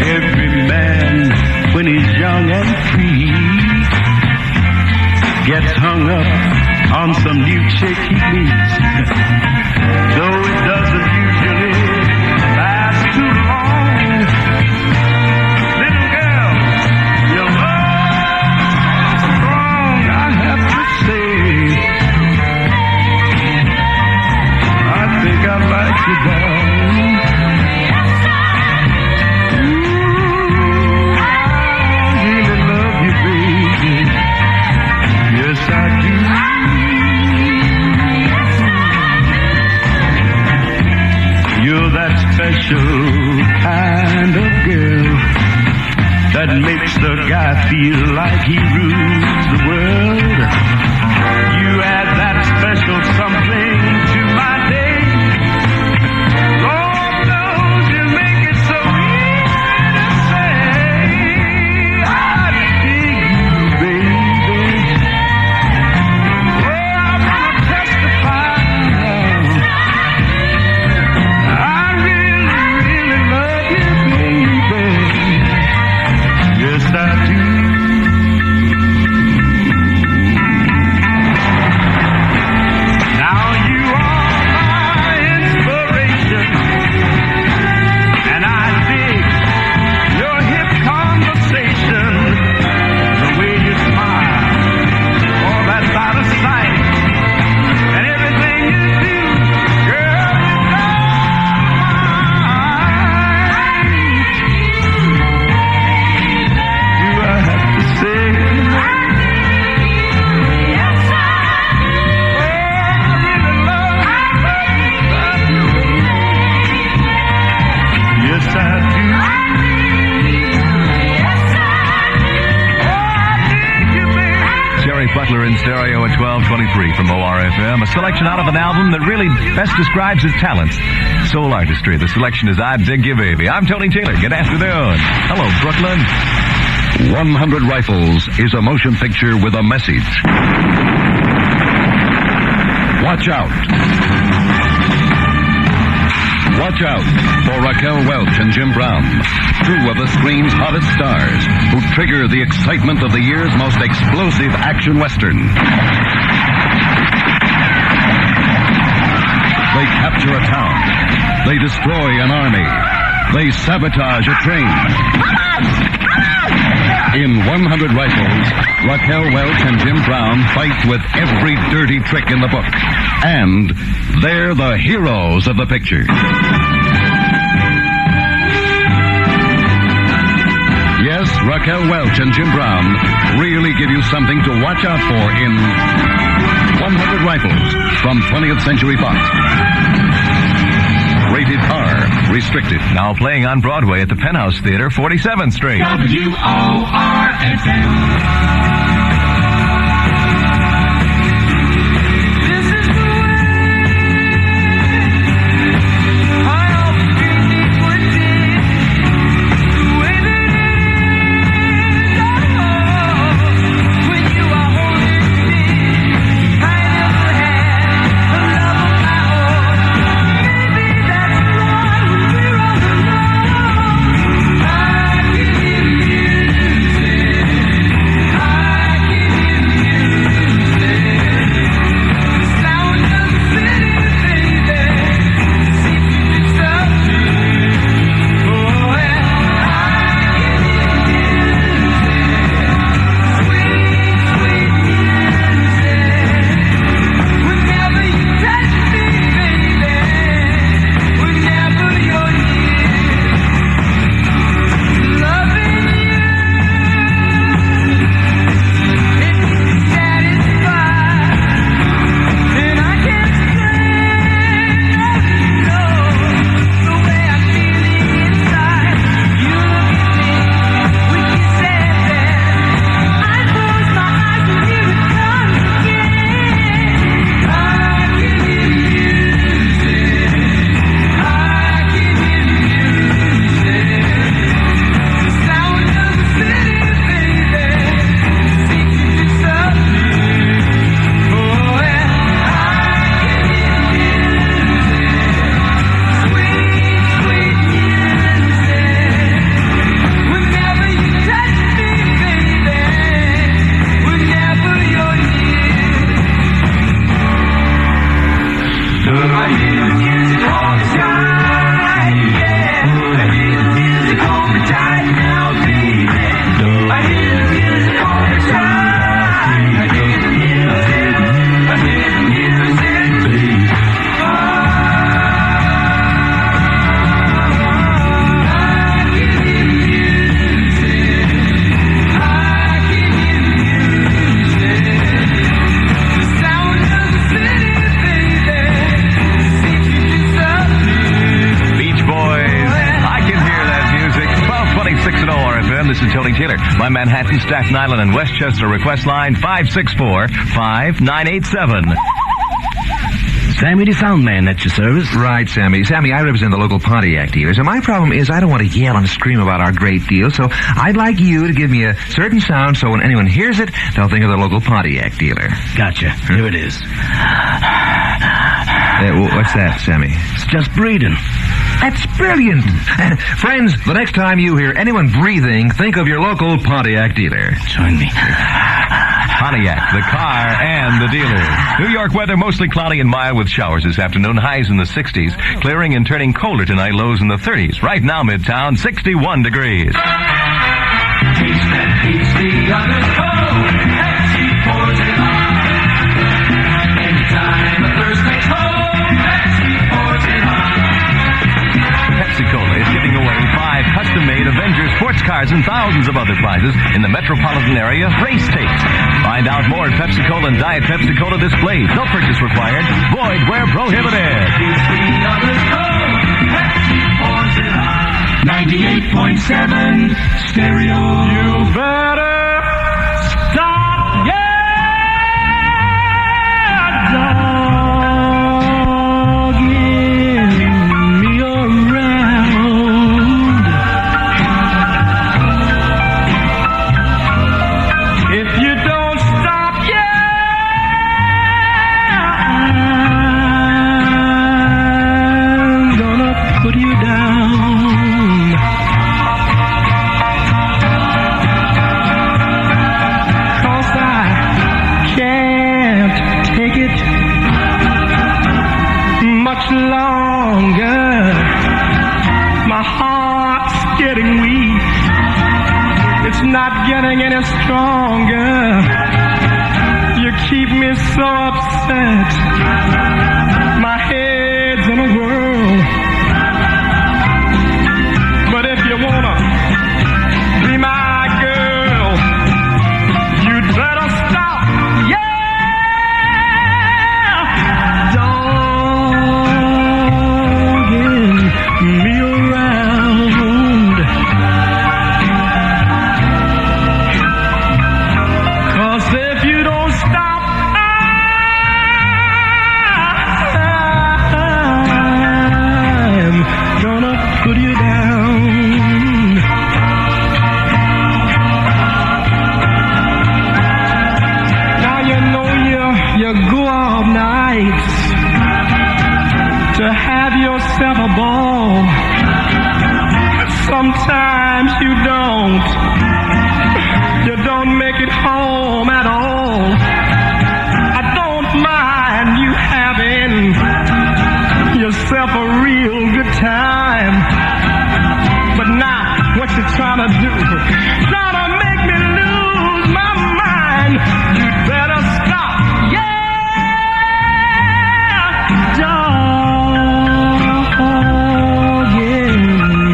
Speaker 9: Every man, when he's young and free, gets hung up on some new chick he meets. Though it doesn't usually last too long. Little girl, your love is strong, I have to say. I think I like you, darling. I really love you, baby. Yes, I do. You're that special kind of girl that makes the guy feel like he rules the world. You add that special something to my day. Lord knows you make it so easy to say, I dig you, baby. Well, I'm gonna testify now. I really, really love you, baby. Yes, I do.
Speaker 20: Taylor in stereo at 12:23 from WOR-FM. A selection out of an album that really best describes his talents. Soul artistry. The selection is I Dig You Baby. I'm Tony Taylor. Good afternoon. Hello, Brooklyn.
Speaker 19: 100 Rifles is a motion picture with a message. Watch out. Watch out for Raquel Welch and Jim Brown, two of the screen's hottest stars who trigger the excitement of the year's most explosive action western. They capture a town. They destroy an army. They sabotage a train. In 100 Rifles, Raquel Welch and Jim Brown fight with every dirty trick in the book. And they're the heroes of the picture. Yes, Raquel Welch and Jim Brown really give you something to watch out for in 100 Rifles from 20th Century Fox. Rated R. Restricted.
Speaker 20: Now playing on Broadway at the Penthouse Theater, 47th Street.
Speaker 21: WOR-FM.
Speaker 20: Manhattan, Staten Island, and Westchester. Request line 564-5987.
Speaker 15: Sammy the Sound Man at your service.
Speaker 16: Right, Sammy. Sammy, I represent the local Pontiac dealers, and my problem is I don't want to yell and scream about our great deal, so I'd like you to give me a certain sound so when anyone hears it, they'll think of the local Pontiac dealer.
Speaker 15: Gotcha. Here it is.
Speaker 16: What's that, Sammy?
Speaker 15: It's just breathing.
Speaker 16: That's brilliant. Friends, the next time you hear anyone breathing, think of your local Pontiac dealer.
Speaker 15: Join me.
Speaker 20: Pontiac, the car and the dealer. New York weather mostly cloudy and mild with showers this afternoon. Highs in the 60s. Clearing and turning colder tonight. Lows in the 30s. Right now, Midtown, 61 degrees.
Speaker 21: Taste that beats the others cold. Pepsi pours it on. Anytime a thirst takes hold, Pepsi pours it on.
Speaker 20: Pepsi-Cola is giving away 5 custom-made Avengers sports cars and thousands of other prizes in the metropolitan area race takes. Find out more at Pepsi-Cola and Diet Pepsi-Cola displays. No purchase required. Void where prohibited.
Speaker 21: 98.7 stereo. You better stop, yeah! getting weak. It's not getting any stronger. You keep me so upset. My head's in a whirl. But if you wanna be my girl, you'd better stop. Yeah, dogging me around. 'Cause if you don't stop, I'm gonna put you down. Now you know you go all nights to have yourself a ball. Sometimes you don't. You don't make it home at all. I don't mind you having yourself a real good time. But now, what you trying to do? Trying to make me lose my mind. You'd better stop. Yeah, dogging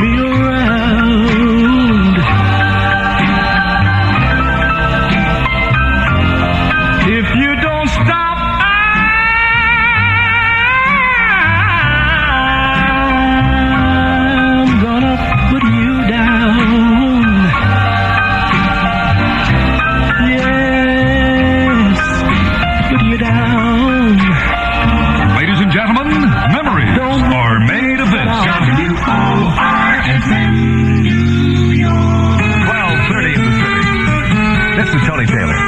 Speaker 21: me around. If you don't stop, I'm gonna put you down. Yes, put you down.
Speaker 20: Ladies and gentlemen, memories are made of this. WOR-FM, New York. 12:30 in the city. This is Tony Taylor.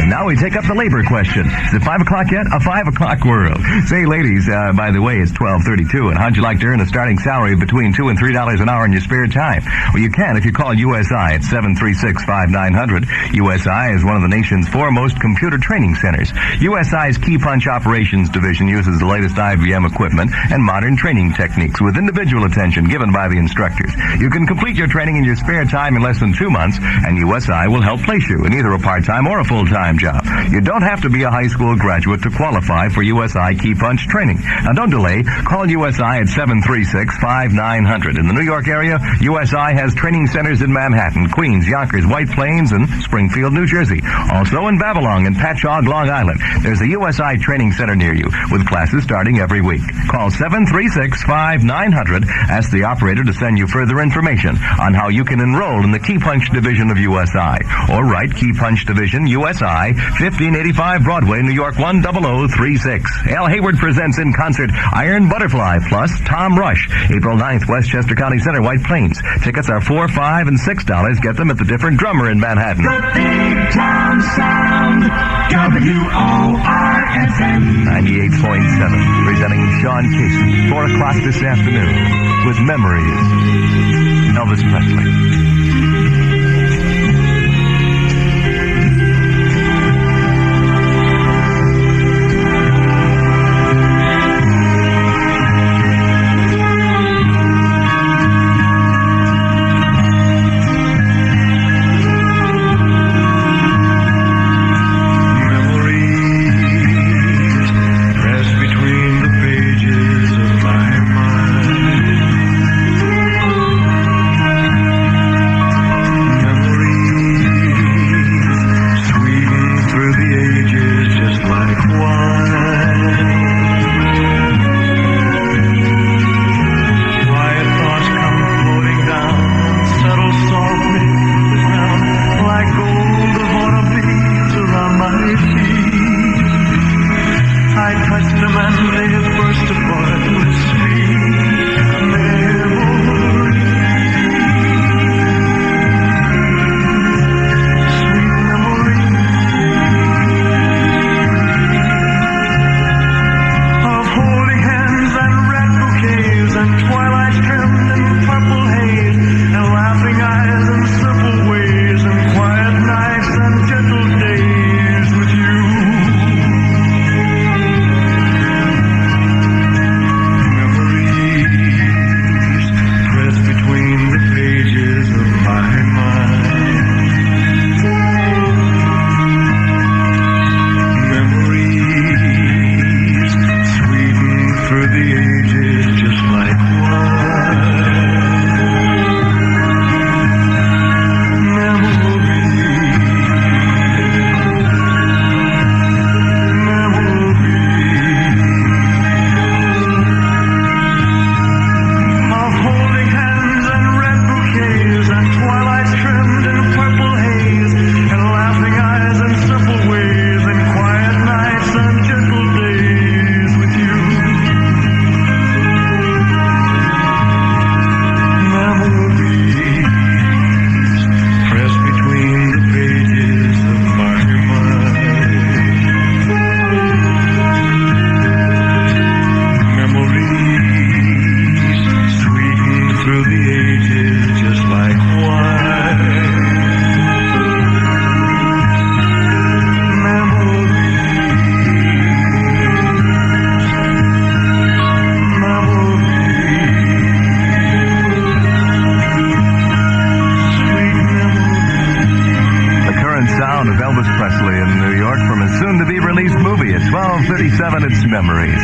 Speaker 7: Now we take up the labor question. Is it 5 o'clock yet? A 5 o'clock world. Say, ladies, by the way, it's 12:32, and how'd you like to earn a starting salary of between $2 and $3 an hour in your spare time? Well, you can if you call USI at 736-5900. USI is one of the nation's foremost computer training centers. USI's Key Punch Operations Division uses the latest IBM equipment and modern training techniques with individual attention given by the instructors. You can complete your training in your spare time in less than 2 months, and USI will help place you. in either a part-time or a full-time job. You don't have to be a high school graduate to qualify for USI Key Punch training. Now, don't delay. Call USI at 736-5900. In the New York area, USI has training centers in Manhattan, Queens, Yonkers, White Plains, and Springfield, New Jersey. Also in Babylon and Patchogue, Long Island. There's a USI training center near you with classes starting every week. Call 736-5900. Ask the operator to send you further information on how you can enroll in the Key Punch Division of USI. Or write Key Punch Division, USI, 1585 Broadway, New York 10036. Al Hayward presents in concert Iron Butterfly plus Tom Rush. April 9th, Westchester County Center, White Plains. Tickets are $4, $5, and $6. Get them at the Different Drummer in Manhattan.
Speaker 21: The Big Town Sound, WOR-FM.
Speaker 7: 98.7, presenting Sean Casey, 4 o'clock this afternoon, with Memories. Elvis Presley. Memories.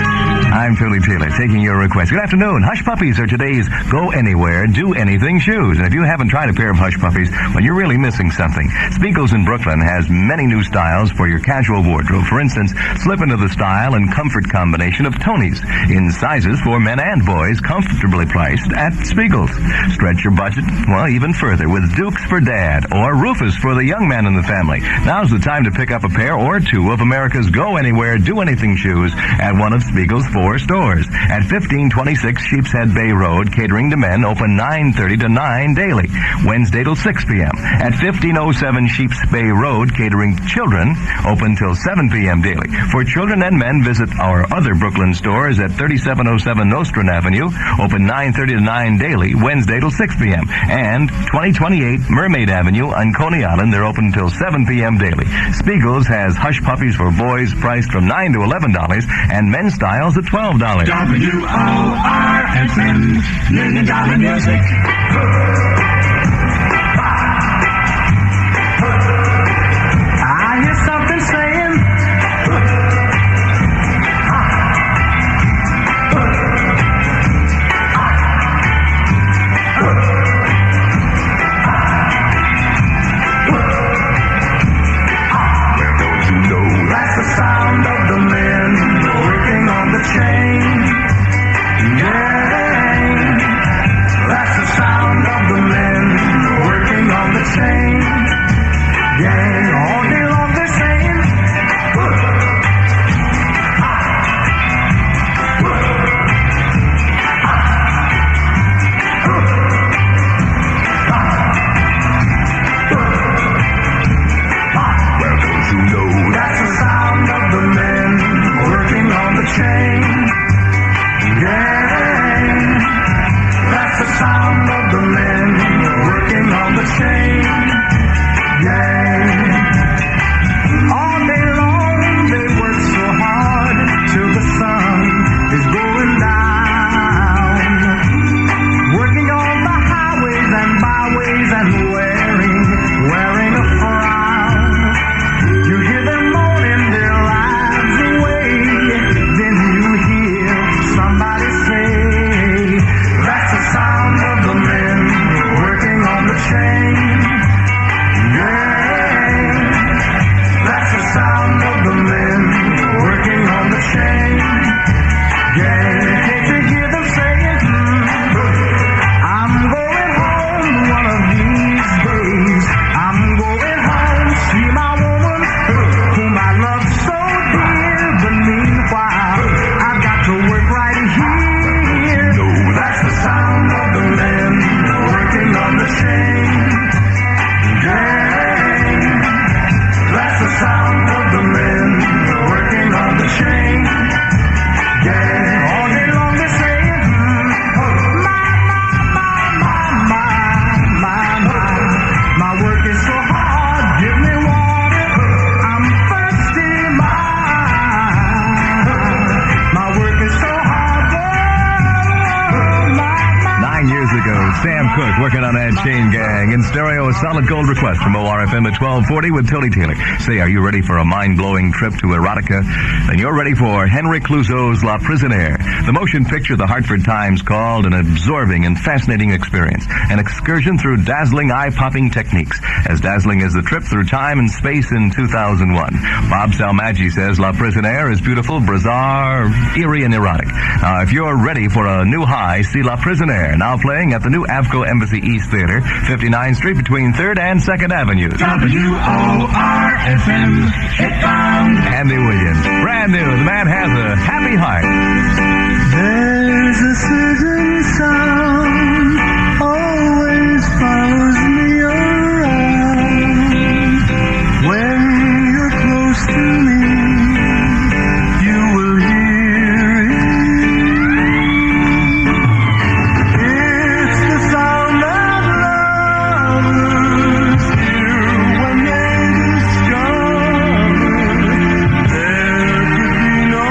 Speaker 7: I'm Tony Taylor, taking your request. Good afternoon. Hush Puppies are today's go anywhere, do anything shoes. And if you haven't tried a pair of Hush Puppies, well, you're really missing something. Spiegels in Brooklyn has many new styles for your casual wardrobe. For instance, slip into the style and comfort combination of Tony's in sizes for men and boys, comfortably priced at Spiegels. Stretch your budget, well, even further with Dukes for Dad or Rufus for the young man in the family. Now's the time to pick up a pair or two of America's go anywhere, do anything shoes at one of Spiegel's 4 stores. At 1526 Sheepshead Bay Road, catering to men, open 9:30 to 9 daily. Wednesday till 6 p.m. At 1507 Sheeps Bay Road, catering to children, open till 7 p.m. daily. For children and men, visit our other Brooklyn stores at 3707 Nostrand Avenue, open 9:30 to 9 daily, Wednesday till 6 p.m. And 2028 Mermaid Avenue on Coney Island, they're open till 7 p.m. daily. Spiegel's has Hush Puppies for boys priced from $9 to $11 and men's styles at $12.
Speaker 21: WOR-FM, $1 Million Music.
Speaker 7: working on that chain gang. In stereo, a solid gold request from WOR-FM at 1240 with Tony Taylor. Say, are you ready for a mind-blowing trip to erotica? Then you're ready for Henry Clouseau's La Prisonnière. The motion picture the Hartford Times called an absorbing and fascinating experience. An excursion through dazzling, eye-popping techniques. As dazzling as the trip through time and space in 2001. Bob Salmaggi says La Prisonnière is beautiful, bizarre, eerie, and erotic. Now, if you're ready for a new high, see La Prisonnière, now playing at the new Avco Embassy East Theater, 59th Street between 3rd and 2nd Avenues.
Speaker 21: WOR-FM, hitbound.
Speaker 7: Andy Williams, brand new. The man has a happy heart.
Speaker 18: There's a certain sound always follows me around. When you're close to me, you will hear it. It's the sound that lovers hear when they discover there could be no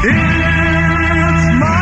Speaker 18: it's my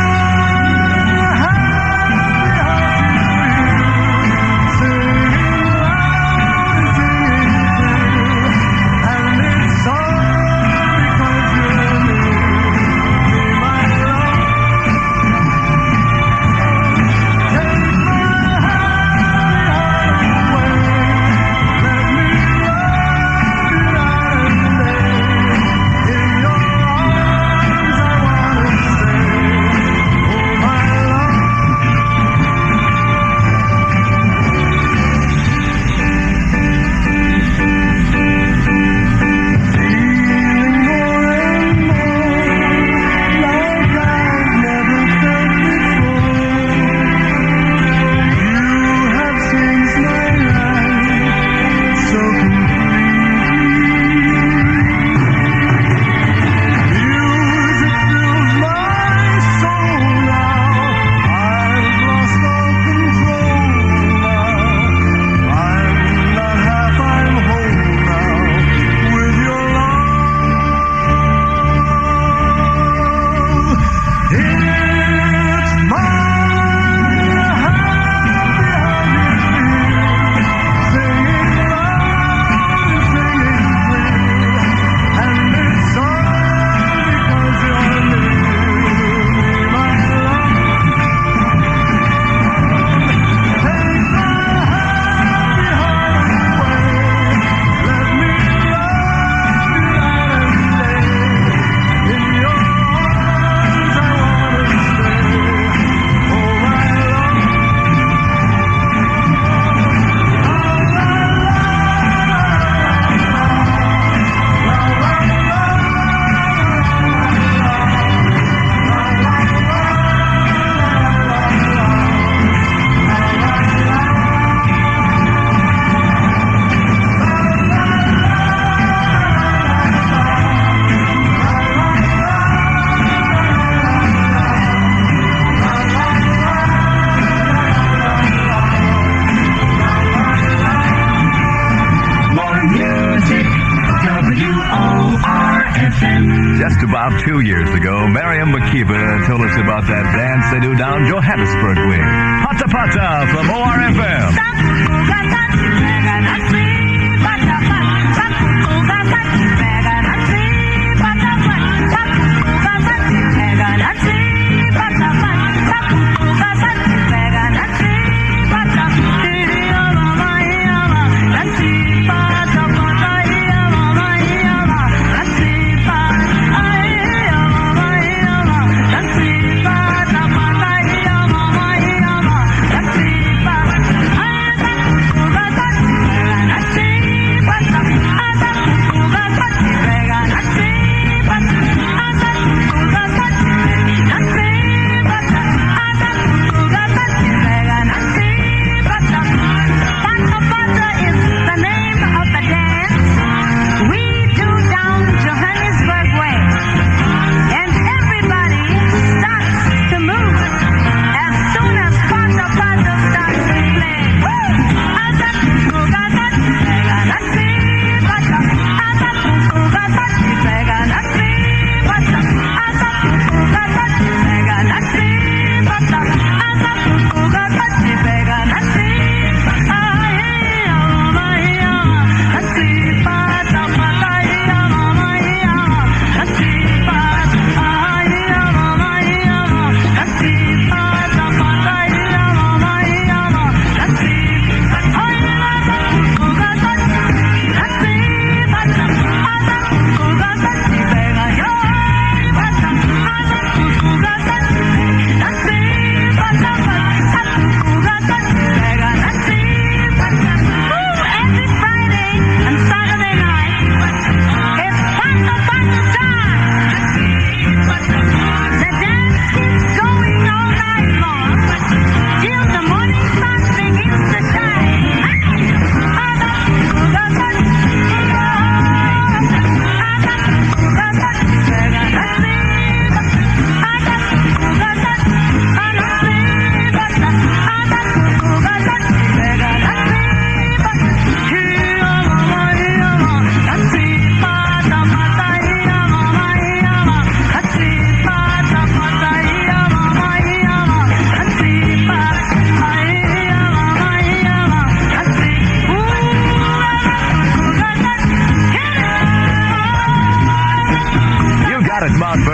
Speaker 7: Just about 2 years ago, Miriam Makeba told us about that dance they do down Johannesburg way. Pata Pata from WOR-FM.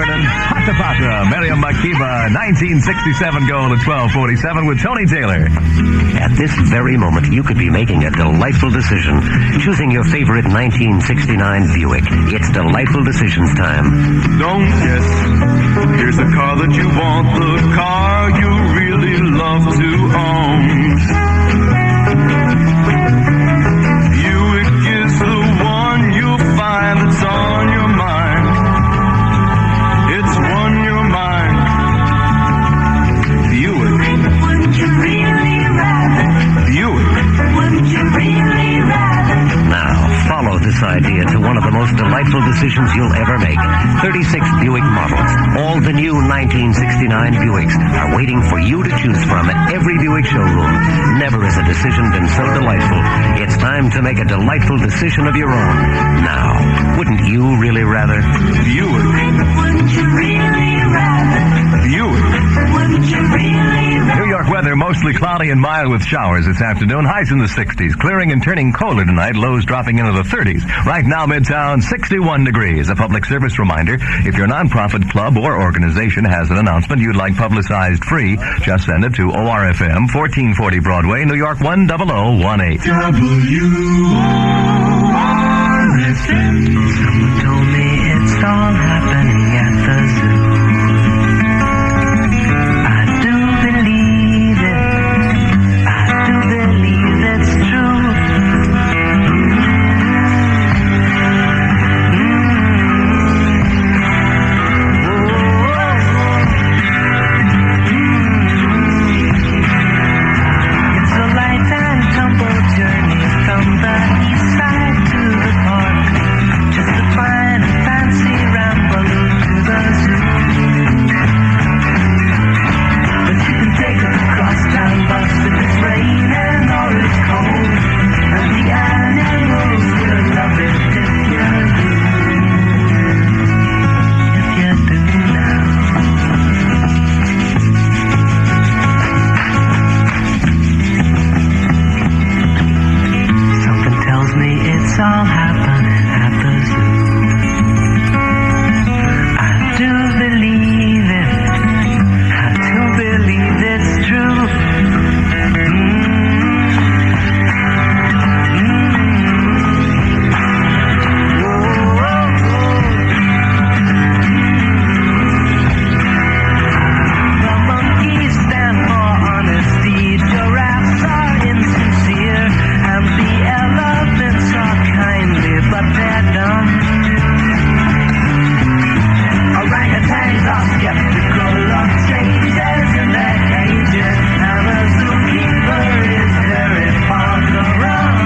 Speaker 7: Hepburn and Pata Pata, Miriam Makeba, 1967 goal at 12:47 with Tony Taylor.
Speaker 5: At this very moment, you could be making a delightful decision, choosing your favorite 1969 Buick. It's delightful decisions time.
Speaker 21: Don't guess. Here's the car that you want, the car you really love to own. Buick is the one you'll find that's on your mind. It's won your mind. Buick.
Speaker 6: Wouldn't you really rather?
Speaker 21: Buick.
Speaker 6: Wouldn't you really rather?
Speaker 5: Now, follow this idea to one of the most delightful decisions you'll ever make. 36 Buick models. All the new 1969 Buicks are waiting for you to choose from at every Buick showroom. Never has a decision been so delightful. It's time to make a delightful decision of your own. Now, wouldn't you really rather?
Speaker 21: Buick.
Speaker 6: Wouldn't you really rather?
Speaker 21: Buick.
Speaker 6: Wouldn't you really rather?
Speaker 7: New York weather, mostly cloudy and mild with showers this afternoon. Highs in the 60s. Clearing and turning colder tonight. Lows dropping into the 30s. Right now, Midtown, 61 degrees. A public service reminder, if your nonprofit club or organization has an announcement you'd like publicized free, just send it to WOR-FM, 1440 Broadway, New York 10018.
Speaker 21: WOR-FM.
Speaker 6: Someone told me it's all happening at the zoo. I do believe it. I do believe it's true. It's a light and tumble journey from the east side to the park. Just a fine and fancy ramble to the zoo. But you can take a crosstown bus if it's raining or it's cold. And the animals will love it if you do. If you do now. Something tells me it's all happening at the zoo. I do believe it. I do believe it's true. The monkeys stand for honesty, giraffes are insincere, and the elephants are kindly, but they're dumb. Orangutans are skeptical of changes in their cages, and a zookeeper is very fond of rum.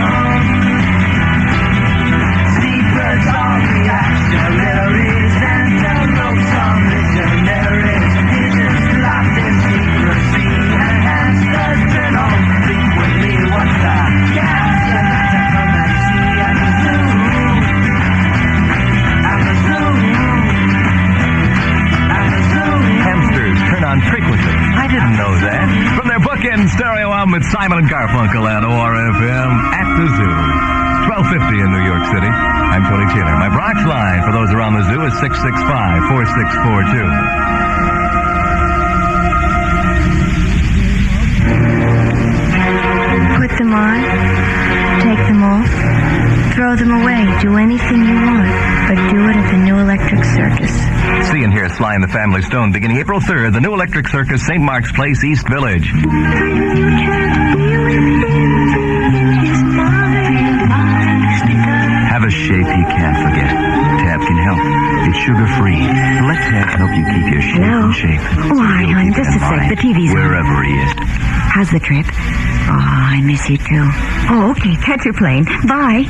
Speaker 6: Zebras are reactionaries, antelopes are missionaries, pigeons locked in secrecy, and hamsters turn on frequently. What the cats have to come and see at the zoo? At the zoo. At the zoo.
Speaker 7: Hamsters turn on frequently. I didn't know that. From their bookend stereo album, it's Simon and Garfunkel at WOR-FM at the zoo. 12:50 in New York City. I'm Tony Taylor. My Bronx line for those around the zoo is 665-4642.
Speaker 22: Put them on, take them off, throw them away, do anything you want, but do it at the New Electric Circus.
Speaker 7: See and hear Sly and the Family Stone beginning April 3rd, the New Electric Circus, St. Mark's Place, East Village. Have a shape you can't forget. Tab can help. It's sugar-free. Let Tab help you keep your shape
Speaker 22: Hello?
Speaker 7: in shape.
Speaker 22: Oh, hi, hon. Just a sec. The TV's on.
Speaker 7: Wherever he is.
Speaker 22: How's the trip? Oh, I miss you too. Oh, okay. Catch your plane. Bye.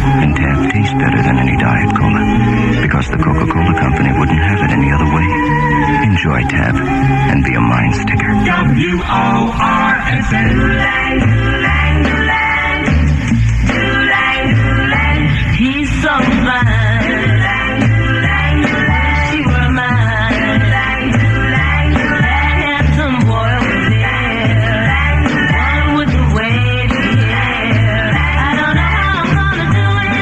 Speaker 4: And Tab tastes better than any Diet Cola. Because the Coca-Cola Company wouldn't have it any other way. Enjoy Tab and be a mind sticker.
Speaker 6: He's so fine. She were mine. Handsome boy with hair. One wouldn't wait here. I don't know how I'm gonna do it,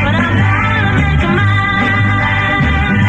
Speaker 6: but I'm gonna make a mind.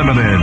Speaker 7: Limited.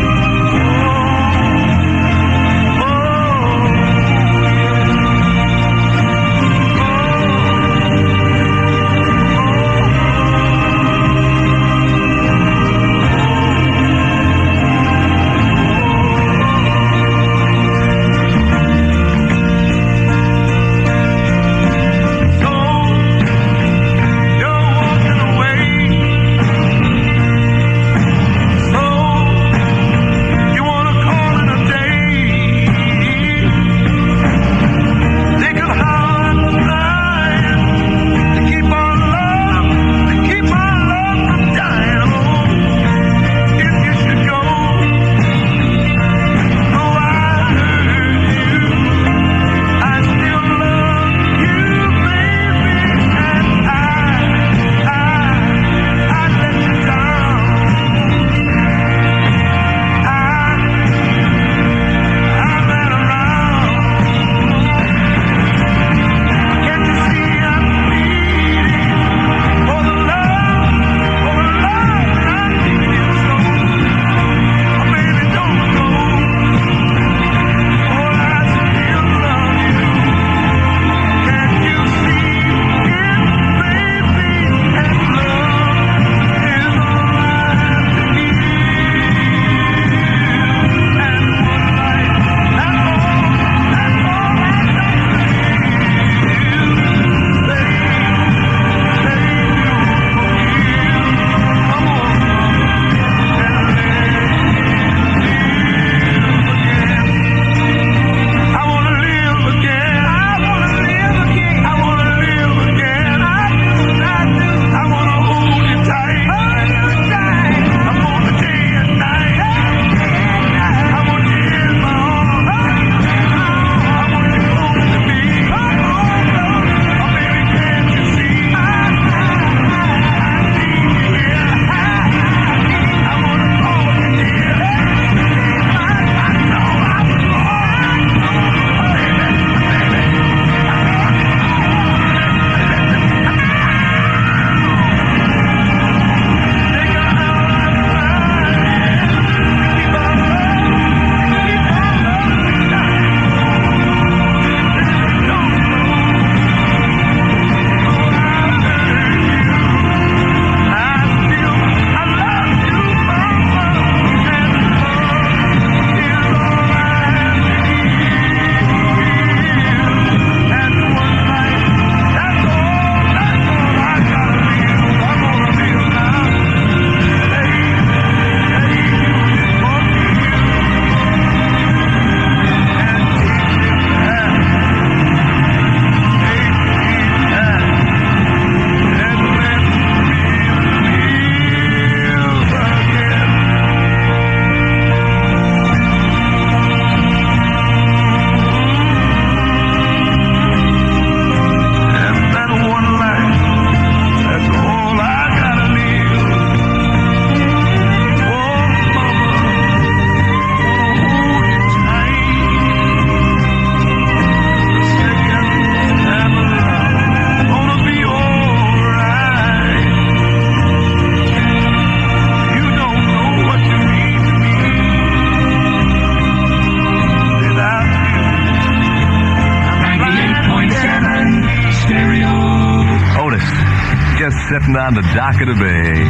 Speaker 7: Sitting on the dock of the bay.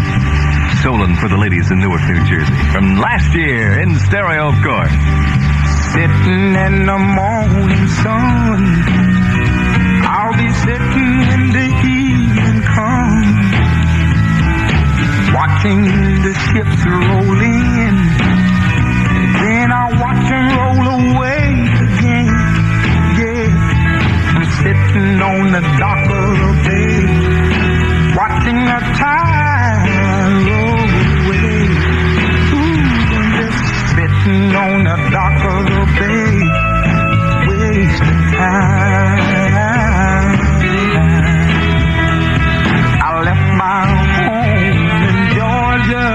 Speaker 7: Stolen for the ladies in Newark, New Jersey. From last year, in stereo, of course.
Speaker 21: Sitting in the morning sun, I'll be sitting when the evening comes, watching the ships roll in, then I'll watch them roll away again. Yeah, I'm sitting on the dock of the bay, watching the tide roll away. Ooh, I'm just sitting on the dock of the bay, wasting time. I left my home in Georgia,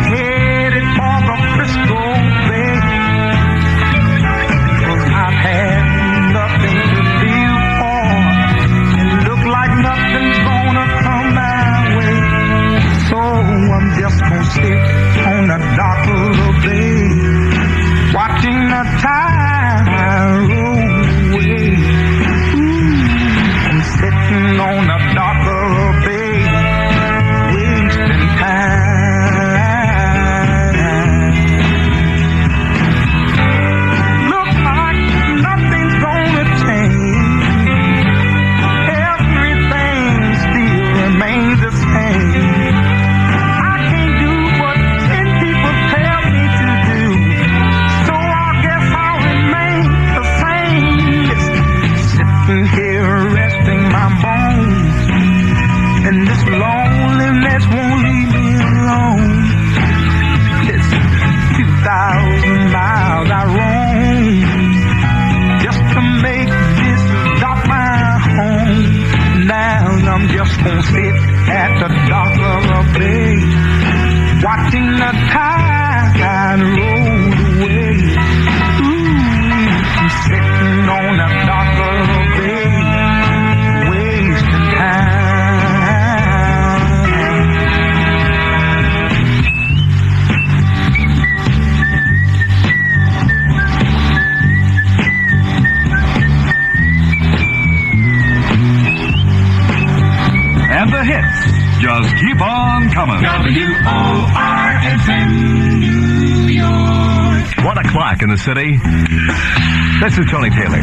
Speaker 21: headed for the Frisco Bay, 'cause I've had nothing to live for, and look like nothing's gonna come my way. So I'm just gonna sit on the dock watching the tide roll away. Ooh, I'm sitting on a darker bay, wasting time.
Speaker 20: And the hits just keep on coming.
Speaker 21: WOR-FM New York.
Speaker 20: 1 o'clock in the city. This is Tony Taylor.